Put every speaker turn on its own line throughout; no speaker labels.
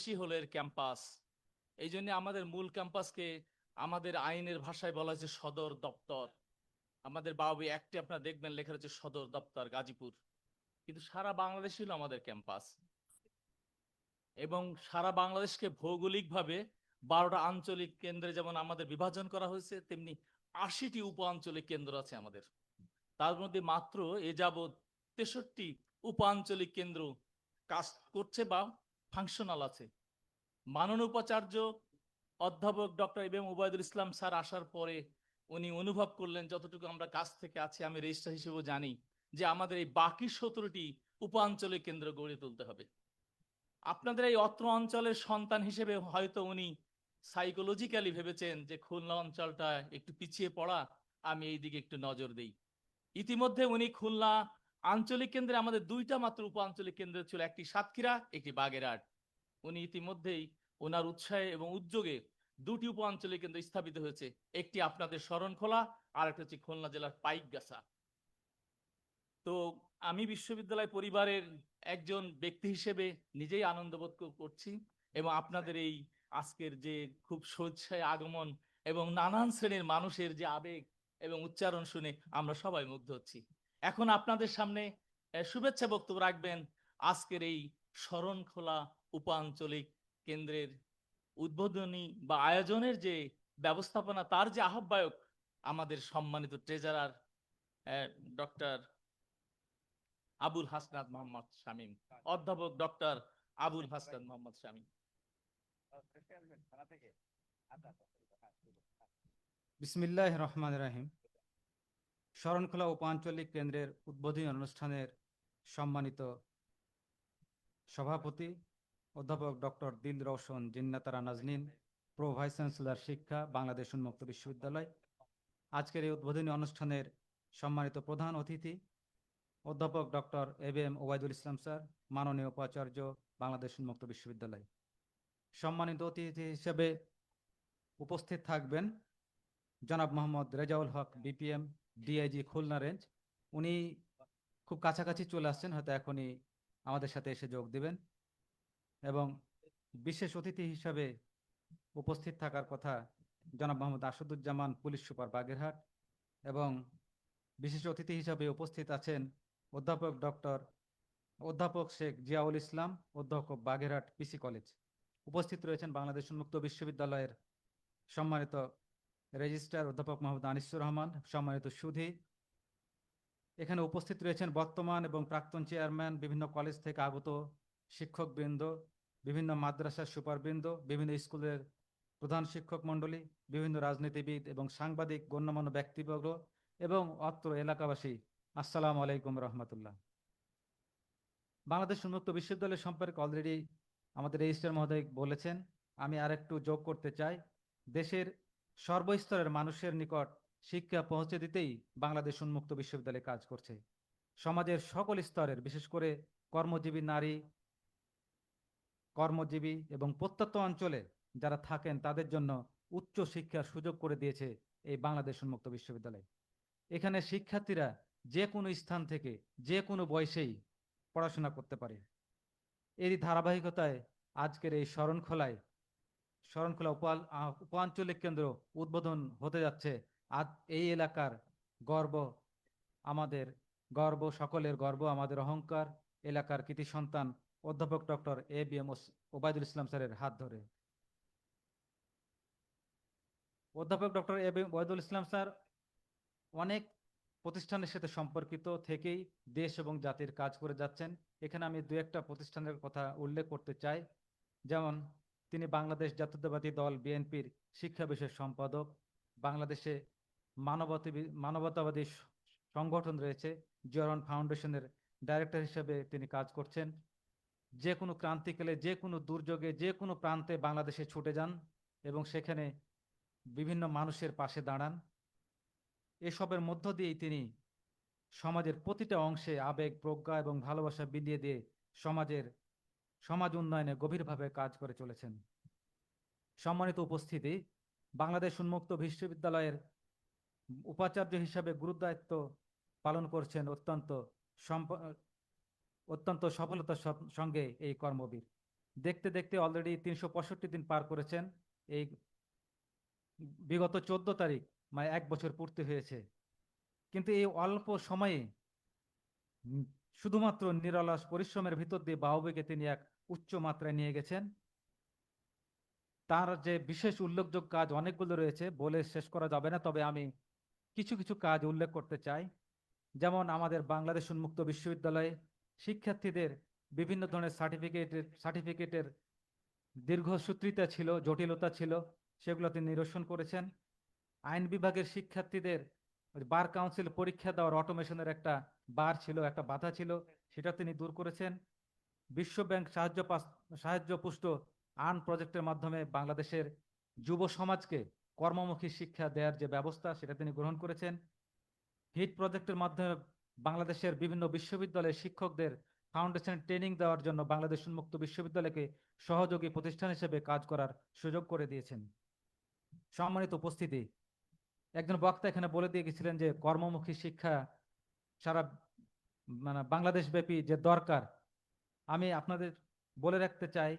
বেশি হলো এর ক্যাম্পাস। এই জন্য আমাদের মূল ক্যাম্পাসকে আমাদের আইনের ভাষায় বলা হয়েছে সদর দপ্তর। আমাদের বাবু একটি আপনারা দেখবেন লেখা রয়েছে সদর দপ্তর গাজীপুর, কিন্তু সারা বাংলাদেশ হলো আমাদের ক্যাম্পাস। এবং সারা বাংলাদেশকে ভৌগোলিকভাবে 12টা আঞ্চলিক কেন্দ্রে যেমন আমাদের বিভাজন করা হয়েছে, তেমনি 80টি উপ আঞ্চলিক কেন্দ্র আছে আমাদের। তার মধ্যে মাত্র এ যাবৎ 63টি উপ আঞ্চলিক কেন্দ্র কাজ করছে বা ফাংশনাল আছে। মাননীয় উপাচার্য অধ্যাপক ডক্টর এম ওবায়দুল ইসলাম স্যার আসার পরে উনি অনুভব করলেন, যতটুকু আমরা কাছ থেকে আছি, আমি রেজিস্ট্রার হিসেবেও জানি, যে আমাদের এই বাকি 17টি উপ আঞ্চলিক কেন্দ্র গড়ে তুলতে হবে। আপনাদের এই অত্র অঞ্চলের সন্তান হিসেবে হয়তো উনি সাইকোলজিক্যালি ভেবেছেন যে খুলনা অঞ্চলটা একটু পিছিয়ে পড়া, আমি এই দিকে একটু নজর দেই। ইতিমধ্যে উনি খুলনা আঞ্চলিক কেন্দ্রে আমাদের 2টা মাত্র উপ আঞ্চলিক কেন্দ্র ছিল, একটি সাতক্ষীরা, একটি বাগেরহাট। উনি ইতিমধ্যেই ওনার উৎসাহে এবং উদ্যোগে 2টি উপ আঞ্চলিক কেন্দ্র স্থাপিত হয়েছে, একটি আপনাদের শরণখোলা আর একটা হচ্ছে খুলনা জেলার পাইকগাছা। তো আমি বিশ্ববিদ্যালয় পরিবারের একজন ব্যক্তি হিসেবে নিজেই আনন্দ বোধ করছি, এবং আপনাদের এই আজকের যে খুব স্বেচ্ছায় আগমন এবং নানান শ্রেণীর মানুষের যে আবেগ এবং উচ্চারণ শুনে আমরা সবাই মুগ্ধ হচ্ছি। এখন আপনাদের সামনে শুভেচ্ছা বক্তব্য রাখবেন আজকের এই শরণখোলা উপ আঞ্চলিক কেন্দ্রের উদ্বোধনী বা আয়োজনের যে ব্যবস্থাপনা, তার যে আহ্বায়ক, আমাদের সম্মানিত ট্রেজারার ডক্টর আবুল হাসনাত মোহাম্মদ শামীম, অধ্যাপক ডক্টর আবুল হাসনাত মোহাম্মদ শামীম।
বিসমিল্লাহ রহমান রাহিম। শরণখোলা উপাঞ্চলিক কেন্দ্রের উদ্বোধনী অনুষ্ঠানের সম্মানিত সভাপতি অধ্যাপক doctor Dil Roshan Jinnatara Naznin, pro vice chancellor শিক্ষা, বাংলাদেশ উন্মুক্ত বিশ্ববিদ্যালয়। আজকের এই উদ্বোধনী অনুষ্ঠানের সম্মানিত প্রধান অতিথি অধ্যাপক ডক্টর এম ওবায়দুল ইসলাম স্যার, মাননীয় উপাচার্য, বাংলাদেশ উন্মুক্ত বিশ্ববিদ্যালয়। সম্মানিত অতিথি হিসেবে উপস্থিত থাকবেন জনাব Mohammad Rezaul Haque, BPM, DIG Khulna range. উনি খুব কাছাকাছি চলে আসছেন, হয়তো এখনই আমাদের সাথে এসে যোগ দিবেন। এবং বিশেষ অতিথি হিসাবে উপস্থিত থাকার কথা জনাব মোহাম্মদ আসাদুজ্জামান, পুলিশ সুপার বাগেরহাট। এবং বিশেষ অতিথি হিসাবে উপস্থিত আছেন অধ্যাপক শেখ জিয়াউল ইসলাম, অধ্যক্ষ, বাগেরহাট পিসি কলেজ। উপস্থিত রয়েছেন বাংলাদেশ উন্মুক্ত বিশ্ববিদ্যালয়ের সম্মানিত রেজিস্ট্রার অধ্যাপক মোহাম্মদ আনিসুর রহমান, সম্মানিত সুধী। এখানে উপস্থিত রয়েছেন বর্তমান এবং প্রাক্তন চেয়ারম্যান, বিভিন্ন কলেজ থেকে আগত শিক্ষকবৃন্দ, বিভিন্ন মাদ্রাসার সুপারবৃন্দ, বিভিন্ন স্কুলের প্রধান শিক্ষক মণ্ডলী, বিভিন্ন রাজনীতিবিদ এবং সাংবাদিক, গণ্যমান্য ব্যক্তিবর্গ এবং অত্র এলাকাবাসী, আসসালামু আলাইকুম রহমতুল্লাহ। বাংলাদেশ উন্মুক্ত বিশ্ববিদ্যালয় সম্পর্কে অলরেডি আমাদের রেজিস্ট্রার মহোদয় বলেছেন। আমি আরেকটু যোগ করতে চাই। দেশের সর্বস্তরের মানুষের নিকট শিক্ষা পৌঁছে দিতেই বাংলাদেশ উন্মুক্ত বিশ্ববিদ্যালয় কাজ করছে। সমাজের সকল স্তরের, বিশেষ করে কর্মজীবী নারী, কর্মজীবী এবং প্রত্যন্ত অঞ্চলে যারা থাকেন তাদের জন্য উচ্চ শিক্ষার সুযোগ করে দিয়েছে এই বাংলাদেশ উন্মুক্ত বিশ্ববিদ্যালয়। এখানে শিক্ষার্থীরা যে কোনো স্থান থেকে যে কোনো বয়সেই পড়াশোনা করতে পারে। এরই ধারাবাহিকতায় আজকের এই শরণখোলা উপাঞ্চলিক কেন্দ্র উদ্বোধন হতে যাচ্ছে। আজ এই এলাকার গর্ব, আমাদের গর্ব, সকলের গর্ব, আমাদের অহংকার, এলাকার কৃতি সন্তান অধ্যাপক ডক্টর এম ওবায়দুল ইসলাম স্যারের হাত ধরে। অধ্যাপক ডক্টর এম ওবায়দুল ইসলাম স্যার অনেক প্রতিষ্ঠানের সাথে সম্পর্কিত থেকেই দেশ এবং জাতির কাজ করে যাচ্ছেন। এখানে আমি দু একটা প্রতিষ্ঠানের কথা উল্লেখ করতে চাই। যেমন তিনি বাংলাদেশ জাতীয়তাবাদী দল বিএনপির শিক্ষা বিষয়ক সম্পাদক, বাংলাদেশে মানবতাবাদী সংগঠন রয়েছে জিয়া রহমান ফাউন্ডেশনের ডাইরেক্টর হিসেবে তিনি কাজ করছেন। যে কোনো ক্রান্তিকালে, যে কোনো দুর্যোগে, যে কোনো প্রান্তে বাংলাদেশে ছুটে যান এবং সেখানে বিভিন্ন মানুষের পাশে দাঁড়ান। এসবের মধ্য দিয়েই তিনি সমাজের প্রতিটা অংশে আবেগ, প্রজ্ঞা এবং ভালোবাসা বিলিয়ে দিয়ে সমাজ উন্নয়নে গভীরভাবে কাজ করে চলেছেন। সম্মানিত উপস্থিতি, বাংলাদেশ উন্মুক্ত বিশ্ববিদ্যালয়ের উপাচার্য হিসাবে গুরুদায়িত্ব পালন করছেন অত্যন্ত সফলতার সঙ্গে এই কর্মবীর। দেখতে দেখতে অলরেডি 365 দিন পার করেছেন। এই বিগত 14 তারিখ মানে 1 বছর পূর্তি হয়েছে। কিন্তু এই অল্প সময়ে উম, শুধুমাত্র নিরলস পরিশ্রমের ভিতর দিয়ে বাউবিকে তিনি এক উচ্চ মাত্রায় নিয়ে গেছেন। তার যে বিশেষ উল্লেখযোগ্য কাজ অনেকগুলো রয়েছে, বলে শেষ করা যাবে না, তবে আমি কিছু কিছু কাজ উল্লেখ করতে চাই। যেমন আমাদের বাংলাদেশ উন্মুক্ত বিশ্ববিদ্যালয়ে শিক্ষার্থীদের বিভিন্ন ধরনের সার্টিফিকেটের দীর্ঘসূত্রিতা ছিল, জটিলতা ছিল, সেগুলো তিনি নিরসন করেছেন। আইন বিভাগের শিক্ষার্থীদের ওই বার কাউন্সিল পরীক্ষা দেওয়ার অটোমেশনের একটা বার ছিল, একটা বাধা ছিল, সেটা তিনি দূর করেছেন। বিশ্ব ব্যাংক সাহায্য পুষ্ট আর্ন প্রজেক্টের মাধ্যমে বাংলাদেশের যুব সমাজকে কর্মমুখী শিক্ষা দেওয়ার যে ব্যবস্থা, সেটা তিনি গ্রহণ করেছেন। হিট প্রজেক্টের মাধ্যমে বাংলাদেশের বিভিন্ন বিশ্ববিদ্যালয়ের শিক্ষকদের ফাউন্ডেশন ট্রেনিং দেওয়ার জন্য বাংলাদেশ উন্মুক্ত বিশ্ববিদ্যালয়কে সহযোগী প্রতিষ্ঠান হিসেবে কাজ করার সুযোগ করে দিয়েছেন। সম্মানিত উপস্থিতি, একজন বক্তা এখানে বলে দিয়ে গেছিলেন যে কর্মমুখী শিক্ষা সারা মানে বাংলাদেশ ব্যাপী যে দরকার। আমি আপনাদের বলে রাখতে চাই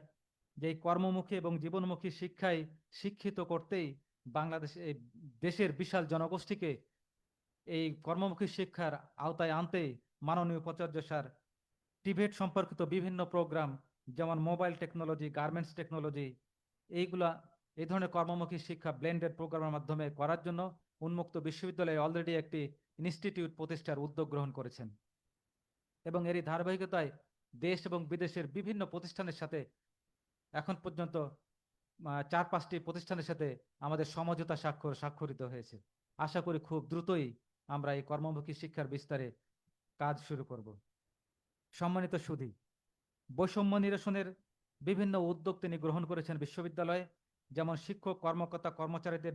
যে এই কর্মমুখী এবং জীবনমুখী শিক্ষায় শিক্ষিত করতেই বাংলাদেশ এই দেশের বিশাল জনগোষ্ঠীকে এই কর্মমুখী শিক্ষার আওতায় আনতেই মাননীয় উপাচার্য স্যার টিভেট সম্পর্কিত বিভিন্ন প্রোগ্রাম, যেমন মোবাইল টেকনোলজি, গার্মেন্টস টেকনোলজি, এইগুলা এই ধরনের কর্মমুখী শিক্ষা ব্লেন্ডেড প্রোগ্রামের মাধ্যমে করার জন্য উন্মুক্ত বিশ্ববিদ্যালয়ে অলরেডি একটি ইনস্টিটিউট প্রতিষ্ঠার উদ্যোগ গ্রহণ করেছেন এবং এরই ধারাবাহিকতায় দেশ এবং বিদেশের বিভিন্ন প্রতিষ্ঠানের সাথে এখন পর্যন্ত 4-5টি প্রতিষ্ঠানের সাথে আমাদের সমঝোতা স্বাক্ষরিত হয়েছে। আশা করি খুব দ্রুতই আমরা এই কর্মমুখী শিক্ষার বিস্তারে কাজ শুরু করব। সম্মানিত সুধী, বৈষম্য নিরসনের বিভিন্ন উদ্যোগ তিনি গ্রহণ করেছেন বিশ্ববিদ্যালয়ে। যেমন শিক্ষক কর্মকর্তা কর্মচারীদের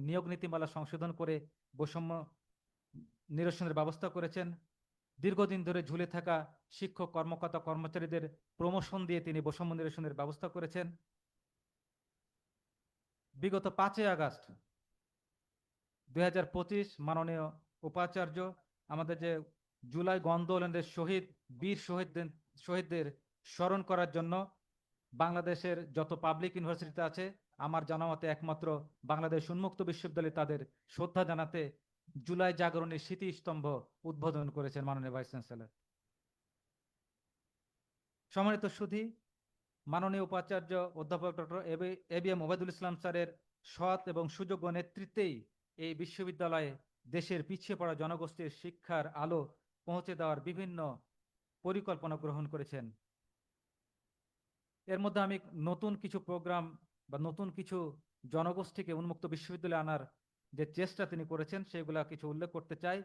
নিয়োগ নীতিমালা সংশোধন করে বৈষম্য নিরসনের ব্যবস্থা করেছেন। দীর্ঘদিন ধরে ঝুলে থাকা শিক্ষক কর্মকর্তা কর্মচারীদের প্রমোশন দিয়ে তিনি বৈষম্য নিরসনের ব্যবস্থা করেছেন। বিগত 5ই আগস্ট 2025 মাননীয় উপাচার্য আমাদের যে জুলাই আন্দোলনের বীর শহীদদের স্মরণ করার জন্য বাংলাদেশের যত পাবলিক ইউনিভার্সিটিতে আছে, আমার জানা মতে একমাত্র বাংলাদেশ উন্মুক্ত বিশ্ববিদ্যালয়ে তাদের শ্রদ্ধা জানাতে জুলাই জাগরণের স্মৃতিস্তম্ভ উদ্বোধন করেছেন মাননীয় ভাইস চ্যান্সেলর। সম্মানিত সুধী, মাননীয় উপাচার্য অধ্যাপক ডক্টর এবিএম ওবায়দুল ইসলাম স্যারের সৎ এবং সুযোগ্য নেতৃত্বেই এই বিশ্ববিদ্যালয়ে দেশের পিছিয়ে পড়া জনগোষ্ঠীর শিক্ষার আলো পৌঁছে দেওয়ার বিভিন্ন পরিকল্পনা গ্রহণ করেছেন। এর মধ্যে আমি নতুন কিছু প্রোগ্রাম বা নতুন কিছু জনগোষ্ঠীকে উন্মুক্ত বিশ্ববিদ্যালয়ে আনার যে চেষ্টা তিনি করেছেন সেগুলা কিছু উল্লেখ করতে চাই।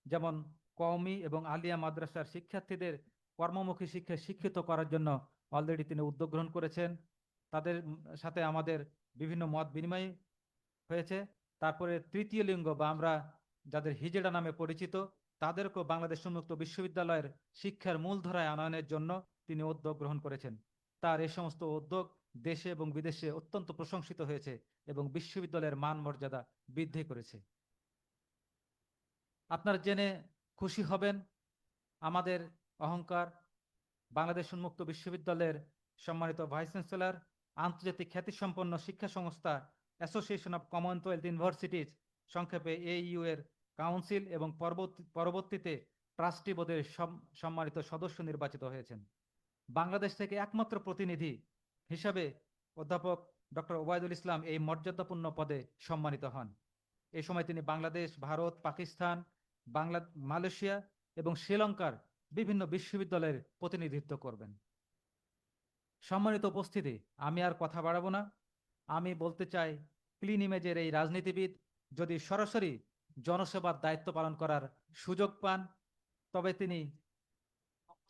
যেমন কওমি এবং আলিয়া মাদ্রাসার শিক্ষার্থীদের কর্মমুখী শিক্ষায় শিক্ষিত করার জন্য অলরেডি তিনি উদ্যোগ গ্রহণ করেছেন। তাদের সাথে আমাদের বিভিন্ন মত বিনিময় হয়েছে। তারপরে তৃতীয় লিঙ্গ বা আমরা যাদের হিজড়া নামে পরিচিত, তাদেরকেও বাংলাদেশ উন্মুক্ত বিশ্ববিদ্যালয়ের শিক্ষার মূলধারায় আনয়নের জন্য তিনি উদ্যোগ গ্রহণ করেছেন। তার এই সমস্ত উদ্যোগ দেশে এবং বিদেশে অত্যন্ত প্রশংসিত হয়েছে এবং বিশ্ববিদ্যালয়ের মান মর্যাদা বৃদ্ধি করেছে। আপনারা জেনে খুশি হবেন, আমাদের অহংকার বাংলাদেশ উন্মুক্ত বিশ্ববিদ্যালয়ের সম্মানিত ভাইস চ্যান্সেলর আন্তর্জাতিক খ্যাতিসম্পন্ন শিক্ষা সংস্থা অ্যাসোসিয়েশন অব কমনওয়েলথ ইউনিভার্সিটিজ সংক্ষেপে AU এর কাউন্সিল এবং পরবর্তীতে ট্রাস্টি বোর্ডের সম্মানিত সদস্য নির্বাচিত হয়েছেন। বাংলাদেশ থেকে একমাত্র প্রতিনিধি হিসাবে অধ্যাপক ডক্টর ওবায়দুল ইসলাম এই মর্যাদাপূর্ণ পদে সম্মানিত হন। এই সময় তিনি বাংলাদেশ, ভারত, পাকিস্তান, মালয়েশিয়া এবং শ্রীলঙ্কার বিভিন্ন বিশ্ববিদ্যালয়ের প্রতিনিধিত্ব করবেন। সম্মানিত উপস্থিতি, আমি আর কথা বাড়াবো না। আমি বলতে চাই, ক্লিন ইমেজের এই রাজনীতিবিদ যদি সরাসরি জনসেবার দায়িত্ব পালন করার সুযোগ পান, তবে তিনি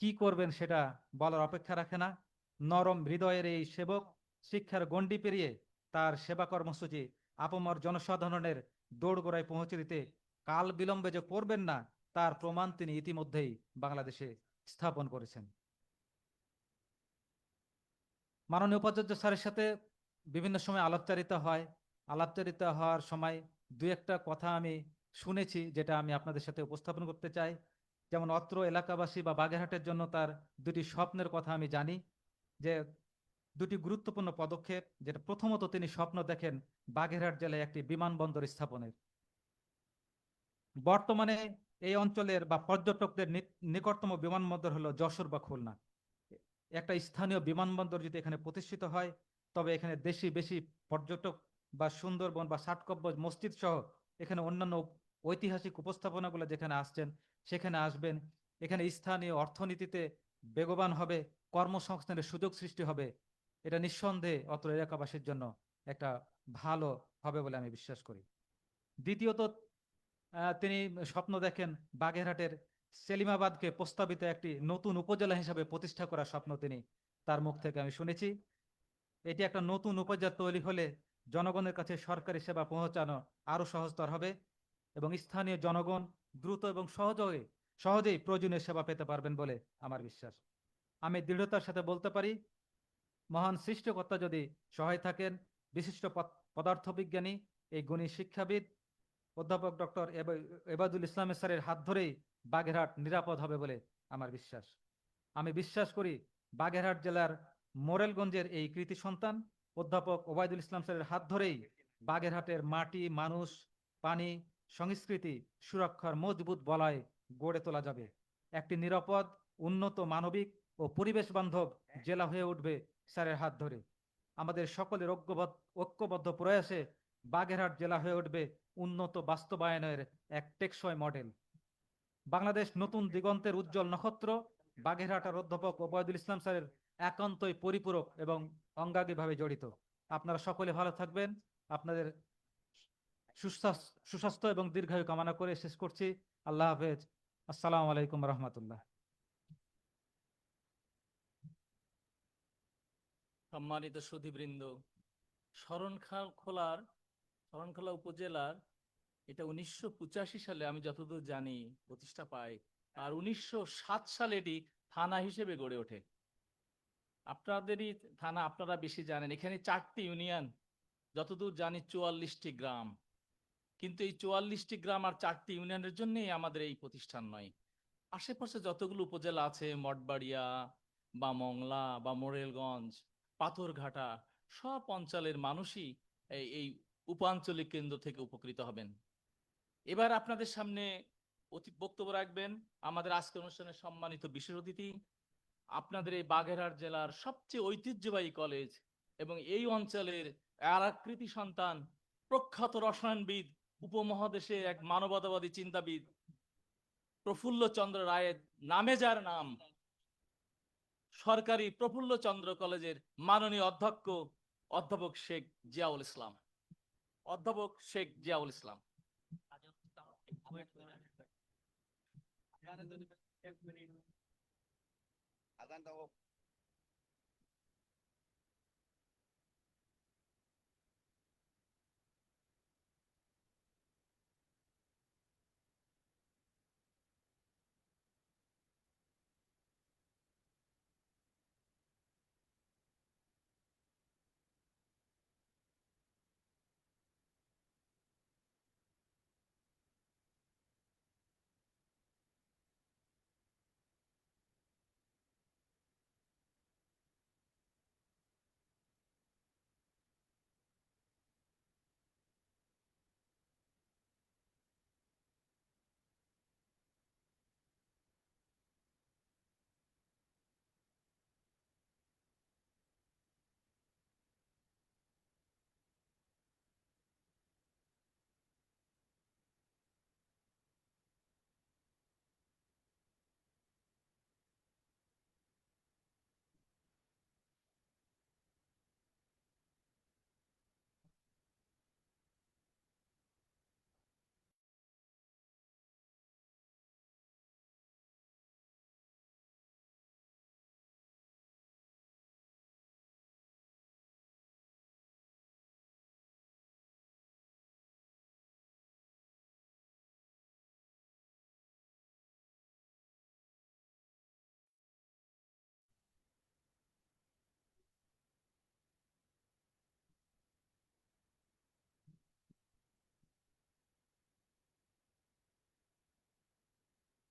কি করবেন সেটা বলার অপেক্ষা রাখে না। নরম হৃদয়ের এই সেবক শিক্ষার গণ্ডি পেরিয়ে তার সেবা কর্মসূচি আপামর জনসাধারণের দোরগোড়ায় পৌঁছে দিতে কাল বিলম্বে যে করবেন না, তার প্রমাণ তিনি ইতিমধ্যেই বাংলাদেশে স্থাপন করেছেন। মাননীয় উপাচার্য স্যারের সাথে বিভিন্ন সময় আলাপচারিতা হয়। আলাপচারিতা হওয়ার সময় দুই একটা কথা আমি শুনেছি, যেটা আমি আপনাদের সাথে উপস্থাপন করতে চাই। যেমন অত্র এলাকাবাসী বা বাগেরহাটের জন্য তার দুটি স্বপ্নের কথা আমি জানি। যে দুটি গুরুত্বপূর্ণ পদক্ষেপ, যেটা প্রথমত তিনি স্বপ্ন দেখেন বাগেরহাট জেলায় একটি বিমানবন্দর স্থাপনের। বর্তমানে এই অঞ্চলের বা পর্যটকদের নিকটতম বিমানবন্দর হলো যশোর বা খুলনা। একটা স্থানীয় বিমানবন্দর যদি এখানে প্রতিষ্ঠিত হয়, তবে এখানে দেশি বেশি পর্যটক বা সুন্দরবন বা ষাটগম্বুজ মসজিদ সহ এখানে অন্যান্য ঐতিহাসিক উপস্থাপনাগুলো যেখানে আসছেন সেখানে আসবেন। এখানে স্থানীয় অর্থনীতিতে বেগবান হবে, কর্মসংস্থানের সুযোগ সৃষ্টি হবে। এটা নিঃসন্দেহে অত্র এলাকাবাসীর জন্য একটা ভালো হবে বলে আমি বিশ্বাস করি। দ্বিতীয়ত, তিনি স্বপ্ন দেখেন বাগেরহাটের সেলিমাবাদকে প্রস্তাবিত একটি নতুন উপজেলা হিসেবে প্রতিষ্ঠা করার স্বপ্ন তিনি তার মুখ থেকে আমি শুনেছি। এটি একটা নতুন উপজেলা তৈরি হলে জনগণের কাছে সরকারি সেবা পৌঁছানো আরো সহজতর হবে এবং স্থানীয় জনগণ দ্রুত এবং সহজেই প্রয়োজনীয় সেবা পেতে পারবেন বলে আমার বিশ্বাস। আমি দৃঢ়তার সাথে বলতে পারি, মহান সৃষ্টিকর্তা যদি সহায় থাকেন, বিশিষ্ট পদার্থবিজ্ঞানী এই গুণী শিক্ষাবিদ অধ্যাপক ডক্টর এবাদুল ইসলামের স্যারের হাত ধরেই বাগেরহাট নিরাপদ হবে বলে আমার বিশ্বাস। আমি বিশ্বাস করি বাগেরহাট জেলার মোরেলগঞ্জের এই কৃতি সন্তান অধ্যাপক ওবায়দুল ইসলাম স্যারের হাত ধরেই বাগেরহাটের মাটি, মানুষ, পানি, সংস্কৃতি সুরক্ষার মজবুত বলয় গড়ে তোলা যাবে। একটি নিরাপদ, উন্নত, মানবিক ও পরিবেশ বান্ধব জেলা হয়ে উঠবে স্যারের হাত ধরে। আমাদের সকলের ঐক্যবদ্ধ প্রয়াসে বাগেরহাট জেলা হয়ে উঠবে উন্নত বাস্তবায়নের এক টেকসই মডেল। বাংলাদেশ নতুন দিগন্তের উজ্জ্বল নক্ষত্র বাগেরহাটের অধ্যাপক ওবায়দুল ইসলাম স্যারের একান্তই পরিপূরক এবং অঙ্গাঙ্গিভাবে জড়িত। আপনারা সকলে ভালো থাকবেন। আপনাদের সুস্বাস্থ্য এবং দীর্ঘায়ু কামনা করে শেষ করছি। আল্লাহ হাফেজ। আসসালামু আলাইকুম রহমতুল্লাহ।
সম্মানিত সুধীবৃন্দ, শরণখোলার শরণখোলা উপজেলার এটা 1985 সালে আমি যতদূর জানি প্রতিষ্ঠা পায়, আর 1907 সালে এটি থানা হিসেবে গড়ে ওঠে। আপনাদেরই থানা, আপনারা বেশি জানেন। এখানে 4টি ইউনিয়ন, যতদূর জানি 44টি গ্রাম। কিন্তু এই 44টি গ্রাম আর 4টি ইউনিয়নের জন্যই আমাদের এই প্রতিষ্ঠান নয়। আশেপাশে যতগুলো উপজেলা আছে, মঠবাড়িয়া বা মংলা বা মোরেলগঞ্জ, পাথরঘাটা, সব অঞ্চলের মানুষই এই উপাঞ্চলিক কেন্দ্র থেকে উপকৃত হবেন। এবার আপনাদের সামনে বক্তব্য রাখবেন আমাদের আজকের অনুষ্ঠানের সম্মানিত বিশেষ অতিথি, আপনাদের এই বাগেরহাট জেলার সবচেয়ে ঐতিহ্যবাহী কলেজ এবং এই অঞ্চলের আর এক কৃতি সন্তান, প্রখ্যাত রসায়নবিদ, উপমহাদেশের এক মানবতাবাদী চিন্তাবিদ প্রফুল্ল চন্দ্র রায়ের নামে যার নাম, সরকারি প্রফুল্ল চন্দ্র কলেজের মাননীয় অধ্যক্ষ অধ্যাপক শেখ জিয়াউল ইসলাম। অধ্যাপক শেখ জিয়াউল ইসলাম।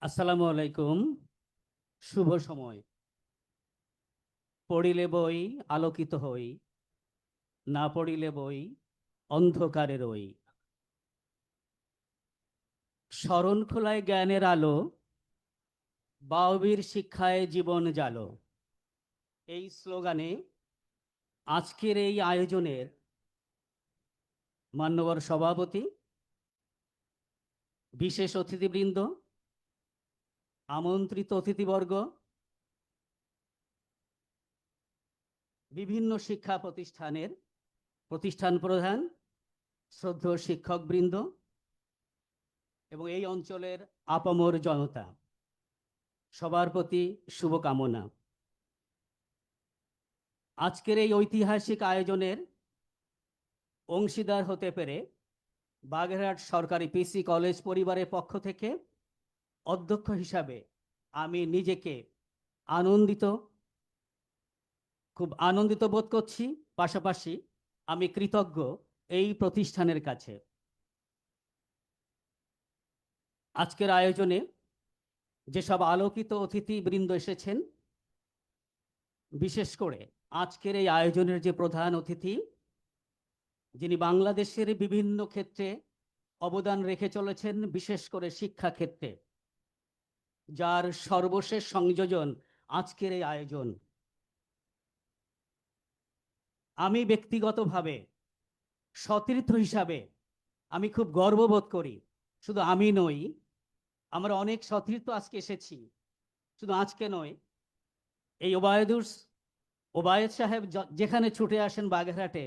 আসসালামু আলাইকুম, শুভ সময়। পড়িলে বই আলোকিত হই, না পড়িলে বই অন্ধকারে রই। শরণখোলায় জ্ঞানের আলো, বাউবীর শিক্ষায় জীবন জালো। এই স্লোগানে আজকের এই আয়োজনের মান্যবর সভাপতি, বিশেষ অতিথিবৃন্দ, আমন্ত্রিত অতিথিবর্গ, বিভিন্ন শিক্ষা প্রতিষ্ঠানের প্রতিষ্ঠান প্রধান, শ্রদ্ধেয় শিক্ষকবৃন্দ এবং এই অঞ্চলের আপামর জনতা, সবার প্রতি শুভকামনা। আজকের এই ঐতিহাসিক আয়োজনের অংশীদার হতে পেরে বাগেরহাট সরকারি পিসি কলেজ পরিবারের পক্ষ থেকে অধ্যক্ষ হিসাবে আমি নিজেকে খুব আনন্দিত বোধ করছি। পাশাপাশি আমি কৃতজ্ঞ এই প্রতিষ্ঠানের কাছে। আজকের আয়োজনে যেসব আলোকিত অতিথিবৃন্দ এসেছেন, বিশেষ করে আজকের এই আয়োজনের যে প্রধান অতিথি, যিনি বাংলাদেশের বিভিন্ন ক্ষেত্রে অবদান রেখে চলেছেন, বিশেষ করে শিক্ষা ক্ষেত্রে, যার সর্বশেষ সংযোজন আজকের এই আয়োজন। আমি ব্যক্তিগতভাবে সতীর্থ হিসাবে আমি খুব গর্ববোধ করি। শুধু আমি নই, আমরা অনেক সতীর্থ আজকে এসেছি, শুধু আজকে নয়। এই ওবায়দ সাহেব যেখানে ছুটে আসেন বাগেরহাটে,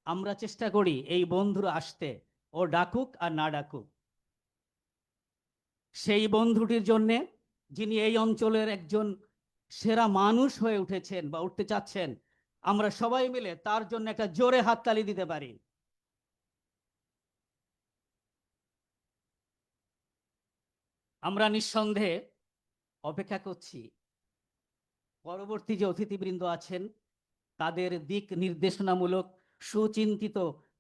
আমরা চেষ্টা করি এই বন্ধুরা আসতে, ও ডাকুক আর না ডাকুক। সেই বন্ধুটির জন্যে, যিনি এই অঞ্চলের একজন সেরা মানুষ হয়ে উঠেছেন বা উঠতে চাচ্ছেন, আমরা সবাই মিলে তার জন্য একটা জোরে হাততালি দিতে পারি। আমরা নিঃসন্দেহে অপেক্ষা করছি পরবর্তী যে অতিথিবৃন্দ আছেন তাদের দিক নির্দেশনামূলক সুচিন্তিত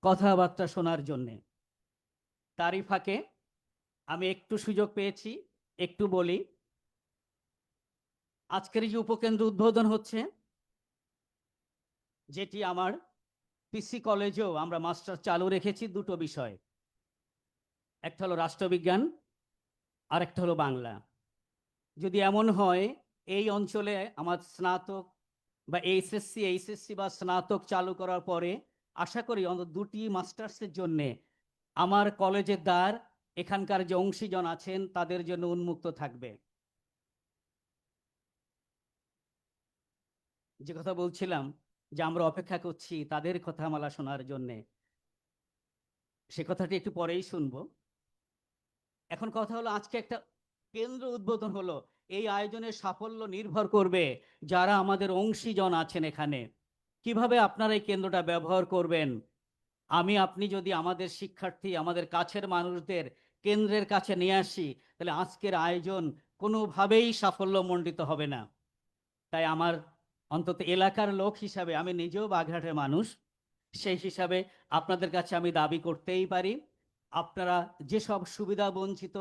কথাবার্তা শোনার জন্যে। তারই ফাঁকে আমি একটু সুযোগ পেয়েছি, একটু বলি। আজকের যে উপকেন্দ্র উদ্বোধন হচ্ছে, যেটি আমার পিসি কলেজেও আমরা মাস্টার চালু রেখেছি দুটো বিষয়, একটা হলো রাষ্ট্রবিজ্ঞান আর একটা হলো বাংলা। যদি এমন হয় এই অঞ্চলে আমার স্নাতক বা এইচএসসি বা স্নাতক চালু করার পরে আশা করি অন্তত দুটি মাস্টার্সের জন্যে আমার কলেজের দ্বার এখানকার যে অংশীজন আছেন তাদের জন্য উন্মুক্ত থাকবে। যে কথা বলছিলাম যে আমরা অপেক্ষা করছি তাদের কথামালা শোনার জন্যে, সে কথাটি একটু পরেই শুনবো। এখন কথা হলো, আজকে একটা কেন্দ্র উদ্বোধন হলো। এই আয়োজনের সাফল্য নির্ভর করবে যারা আমাদের অংশীজন আছেন এখানে, কিভাবে আপনারা এই কেন্দ্রটা ব্যবহার করবেন। আপনি যদি আমাদের শিক্ষার্থী, আমাদের কাছের মানুষদের কেন্দ্রের কাছে নিয়ে আসি, তাহলে আজকের আয়োজন কোনোভাবেই সাফল্যমণ্ডিত হবে না। তাই আমার অন্তত এলাকার লোক হিসাবে, আমি নিজেও বাগেরহাটের মানুষ, সেই হিসাবে আপনাদের কাছে আমি দাবি করতেই পারি, আপনারা যেসব সুবিধা বঞ্চিত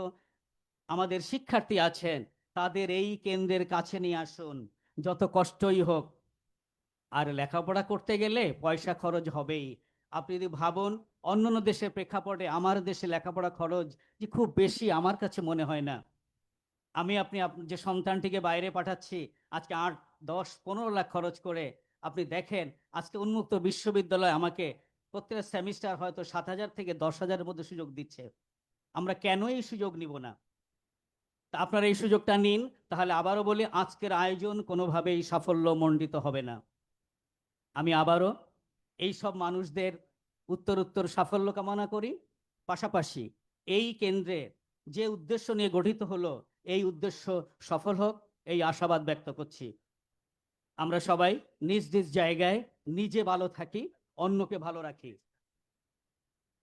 আমাদের শিক্ষার্থী আছেন তাদের এই কেন্দ্রের কাছে নিয়ে আসুন, যত কষ্টই হোক। আর লেখাপড়া করতে গেলে পয়সা খরচ হবেই। আপনি যদি ভাবুন অন্যান্য দেশের প্রেক্ষাপটে আমার দেশে লেখাপড়া খরচ যে খুব বেশি, আমার কাছে মনে হয় না। আপনি যে সন্তানটিকে বাইরে পাঠাচ্ছি আজকে 8, 10, 15 লাখ খরচ করে, আপনি দেখেন আজকে উন্মুক্ত বিশ্ববিদ্যালয় আমাকে প্রত্যেক সেমিস্টার হয়তো 7,000 থেকে 10,000-এর মধ্যে সুযোগ দিচ্ছে। আমরা কেন এই সুযোগ নিব না? তা আপনারা এই সুযোগটা নিন। তাহলে আবারও বলি, আজকের আয়োজন কোনোভাবেই সাফল্যমণ্ডিত হবে না। আমি আবারও এই সব মানুষদের উত্তর সাফল্য কামনা করি। পাশাপাশি এই কেন্দ্রের যে উদ্দেশ্য নিয়ে গঠিত হলো, এই উদ্দেশ্য সফল হোক, এই আশাবাদ ব্যক্ত করছি। আমরা সবাই নিজ নিজ জায়গায় নিজে ভালো থাকি, অন্যকে ভালো রাখি।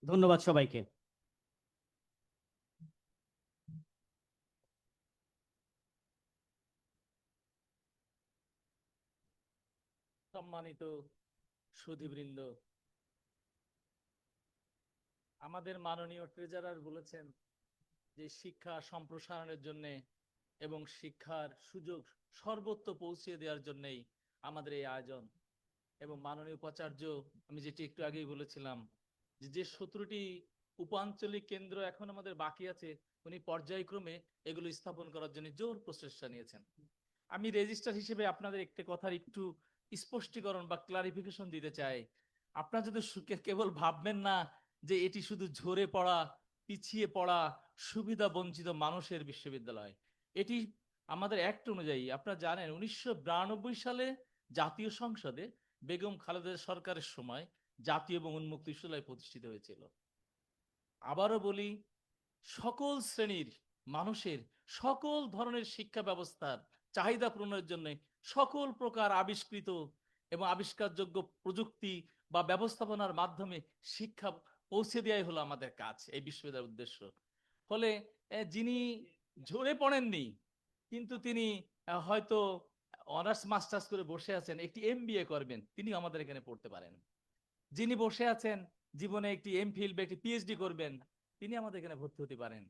ধন্যবাদ সবাইকে।
সম্মানিত সুধীবৃন্দ, আমাদের মাননীয় ট্রেজারার বলেছেন যে শিক্ষা সম্প্রসারণের জন্য এবং শিক্ষার সুযোগ সর্বত্র পৌঁছে দেওয়ার জন্যই আমাদের এই আয়োজন এবং মাননীয় উপাচার্য, আমি যেটি একটু আগেই বলেছিলাম যে 17টি উপাঞ্চলিক কেন্দ্র এখন আমাদের বাকি আছে, উনি পর্যায়ক্রমে এগুলো স্থাপন করার জন্য জোর প্রচেষ্টা নিয়েছেন। আমি রেজিস্ট্রার হিসেবে আপনাদের একটি কথার একটু স্পষ্টীকরণ বা ক্লারিফিকেশন দিতে চাই। আপনারা যদি কেবল ভাববেন না যে এটি শুধু ঝরে পড়া, পিছিয়ে পড়া, সুবিধা বঞ্চিত মানুষের বিশ্ববিদ্যালয়। এটি আমাদের অ্যাক্ট অনুযায়ী, আপনারা জানেন 1992 সালে জাতীয় সংসদে বেগম খালেদা সরকারের সময় জাতীয় এবং উন্মুক্ত বিশ্ববিদ্যালয় প্রতিষ্ঠিত হয়েছিল। আবারও বলি, সকল শ্রেণীর মানুষের সকল ধরনের শিক্ষা ব্যবস্থার চাহিদা পূরণের জন্য সকল প্রকার আবিষ্কৃত এবং আবিষ্কারযোগ্য প্রযুক্তি বা ব্যবস্থাপনার মাধ্যমে শিক্ষা পৌঁছে দেওয়াই হলো আমাদের কাজ, এই বিশ্ববিদ্যালয়ের উদ্দেশ্য। ফলে যিনি ঝরে পড়েননি, কিন্তু তিনি হয়তো অনার্স মাস্টার্স করে বসে আছেন, একটি এমবিএ করবেন, তিনি আমাদের এখানে পড়তে পারেন। যিনি বসে আছেন জীবনে একটি এমফিল বা একটি পিএইচডি করবেন, তিনি আমাদের এখানে ভর্তি হতে পারেন।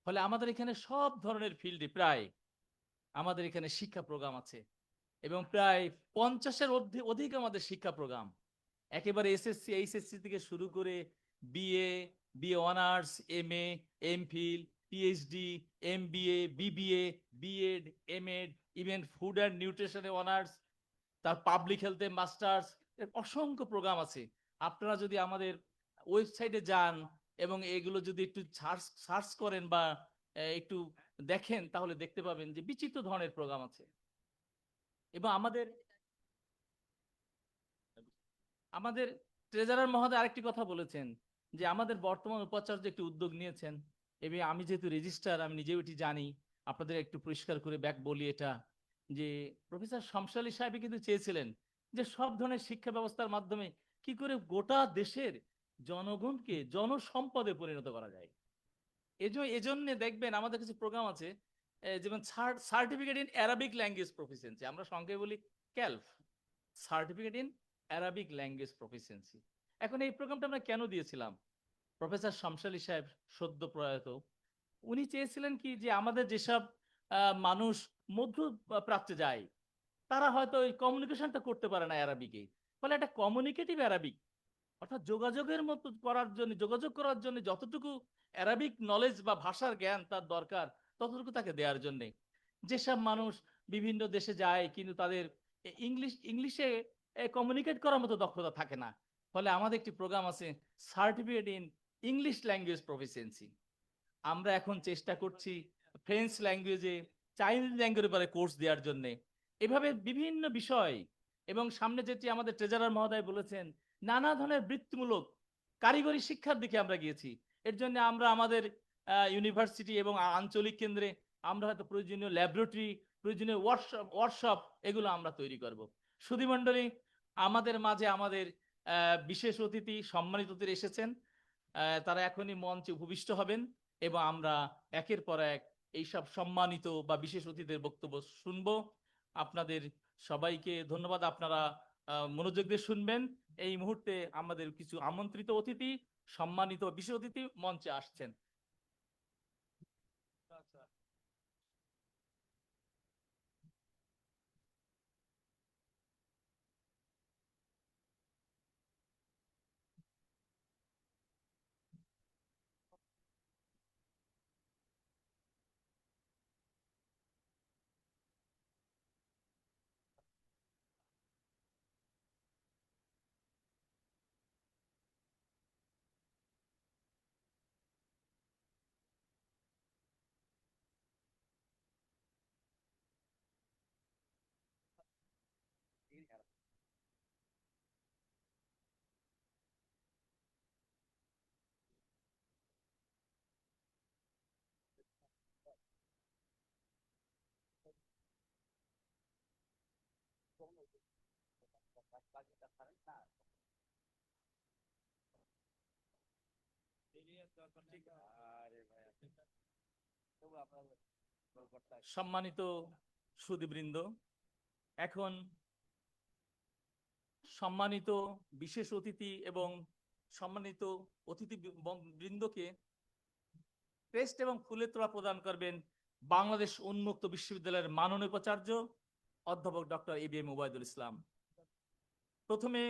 ফলে আমাদের এখানে সব ধরনের ফিল্ডে প্রায় আমাদের এখানে শিক্ষা প্রোগ্রাম আছে এবং প্রায় 50-এর অধিক আমাদের শিক্ষা প্রোগ্রাম, একেবারে এসএসসি এইচএসসি থেকে শুরু করে BA, BA honours, MA, MPhil, PhD, MBA, BBA, BEd, MEd, even food and নিউট্রিশনে অনার্স, তার পাবলিক হেলথে মাস্টার্স, এর অসংখ্য প্রোগ্রাম আছে। আপনারা যদি আমাদের ওয়েবসাইটে যান এবং এগুলো যদি একটু সার্চ করেন বা একটু দেখেন, তাহলে দেখতে পাবেন যে বিচিত্র ধরনের প্রোগ্রাম আছে। এবং আমাদের আমাদের ট্রেজারার মহোদয় আরেকটি কথা বলেছেন যে আমাদের বর্তমান উপাচার্য একটি উদ্যোগ নিয়েছেন, এবং আমি যেহেতু রেজিস্ট্রার আমি নিজেও এটি জানি, আপনাদের একটু পরিষ্কার করে ব্যাক বলি এটা, যে প্রফেসর শমসা আলী সাহেব কিন্তু চেয়েছিলেন যে সব ধরনের শিক্ষা ব্যবস্থার মাধ্যমে কি করে গোটা দেশের জনগণকে জনসম্পদে পরিণত করা যায়। এজন্য দেখবেন আমাদের কাছে প্রোগ্রাম আছে, যেমন certificate in Arabic language proficiency, আমরা সংক্ষেপে বলি CALP, certificate in Arabic language proficiency. এখন এই প্রোগ্রামটা আমরা কেন দিয়েছিলাম? প্রফেসর শমসা আলী সাহেব সদ্য প্রয়াত, উনি চেয়েছিলেন কি যে আমাদের যেসব মানুষ মধ্য প্রাচ্যে যায়, তারা হয়তো ওই কমিউনিকেশনটা করতে পারে না অ্যারাবিকে, ফলে একটা কমিউনিকেটিভ অ্যারাবিক, অর্থাৎ যোগাযোগের মতো করার জন্য, যোগাযোগ করার জন্য যতটুকু অ্যারাবিক নলেজ বা ভাষার জ্ঞান তার দরকার, ততটুকু তাকে দেওয়ার জন্য। যেসব মানুষ বিভিন্ন দেশে যায় কিন্তু তাদের ইংলিশে কমিউনিকেট করার মতো দক্ষতা থাকে না, ফলে আমাদের একটি প্রোগ্রাম আছে certificate in English language proficiency. আমরা এখন চেষ্টা করছি ফ্রেঞ্চ ল্যাঙ্গুয়েজে, চাইনিজ ল্যাঙ্গুয়েজের উপরে কোর্স দেওয়ার জন্য। এভাবে বিভিন্ন বিষয়, এবং সামনে যেটি আমাদের ট্রেজারার মহোদয় বলেছেন, নানা ধরনের বৃত্তিমূলক কারিগরি শিক্ষার দিকে আমরা গিয়েছি। এর জন্য আমরা আমাদের ইউনিভার্সিটি এবং আঞ্চলিক কেন্দ্রে আমরা হয়তো প্রয়োজনীয় ল্যাবরেটরি, প্রয়োজনীয় ওয়ার্কশপ এগুলো আমরা তৈরি করব। সুধীমণ্ডলী, আমাদের মাঝে আমাদের বিশেষ অতিথি, সম্মানিত অতিথি এসেছেন, তারা এখনই মঞ্চে উপবিষ্ট হবেন এবং আমরা একের পর এক এইসব সম্মানিত বা বিশেষ অতিথিদের বক্তব্য শুনবো। আপনাদের সবাইকে ধন্যবাদ, আপনারা মনোযোগ দিয়ে শুনবেন। এই মুহূর্তে আমাদের কিছু আমন্ত্রিত অতিথি, সম্মানিত বিশেষ অতিথি মঞ্চে আসছেন। সম্মানিত সুধীবৃন্দ, এখন সম্মানিত বিশেষ অতিথি এবং সম্মানিত অতিথি বৃন্দকে ক্রেস্ট এবং ফুলের তোড়া প্রদান করবেন বাংলাদেশ উন্মুক্ত বিশ্ববিদ্যালয়ের মাননীয় উপাচার্য অধ্যাপক ডক্টর এবিএম ওবায়দুল ইসলাম। প্রথমে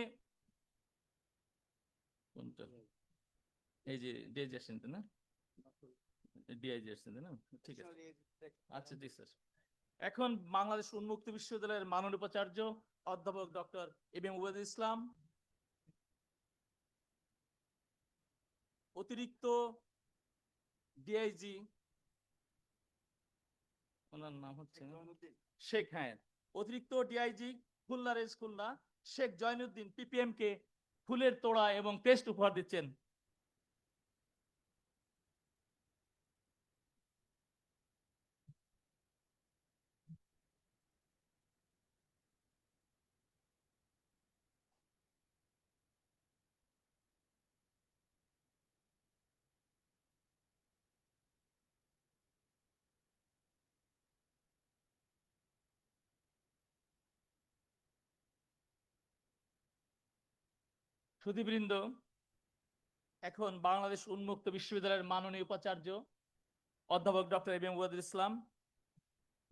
কোনটা? এই যে ডিআইজি আসছেন তো না? ডিআইজি আসছেন তো না? ঠিক আছে, আচ্ছা জি স্যার। এখন বাংলাদেশ উন্মুক্ত বিশ্ববিদ্যালয়ের মাননীয় উপাচার্য অধ্যাপক ডক্টর এবিএম ওবায়দুল ইসলাম, অতিরিক্ত ডিআইজি, ওনার নাম হচ্ছে শেখ, হ্যাঁ, অতিরিক্ত DIG Khulna range Khulna Sheikh Joynuddin PPM কে ফুলের তোড়া এবং টেস্ট উপহার দিচ্ছেন। সুধীবৃন্দ, এখন বাংলাদেশ উন্মুক্ত বিশ্ববিদ্যালয়ের মাননীয় উপাচার্য অধ্যাপক ডক্টর এবিএম ওবায়দুল ইসলাম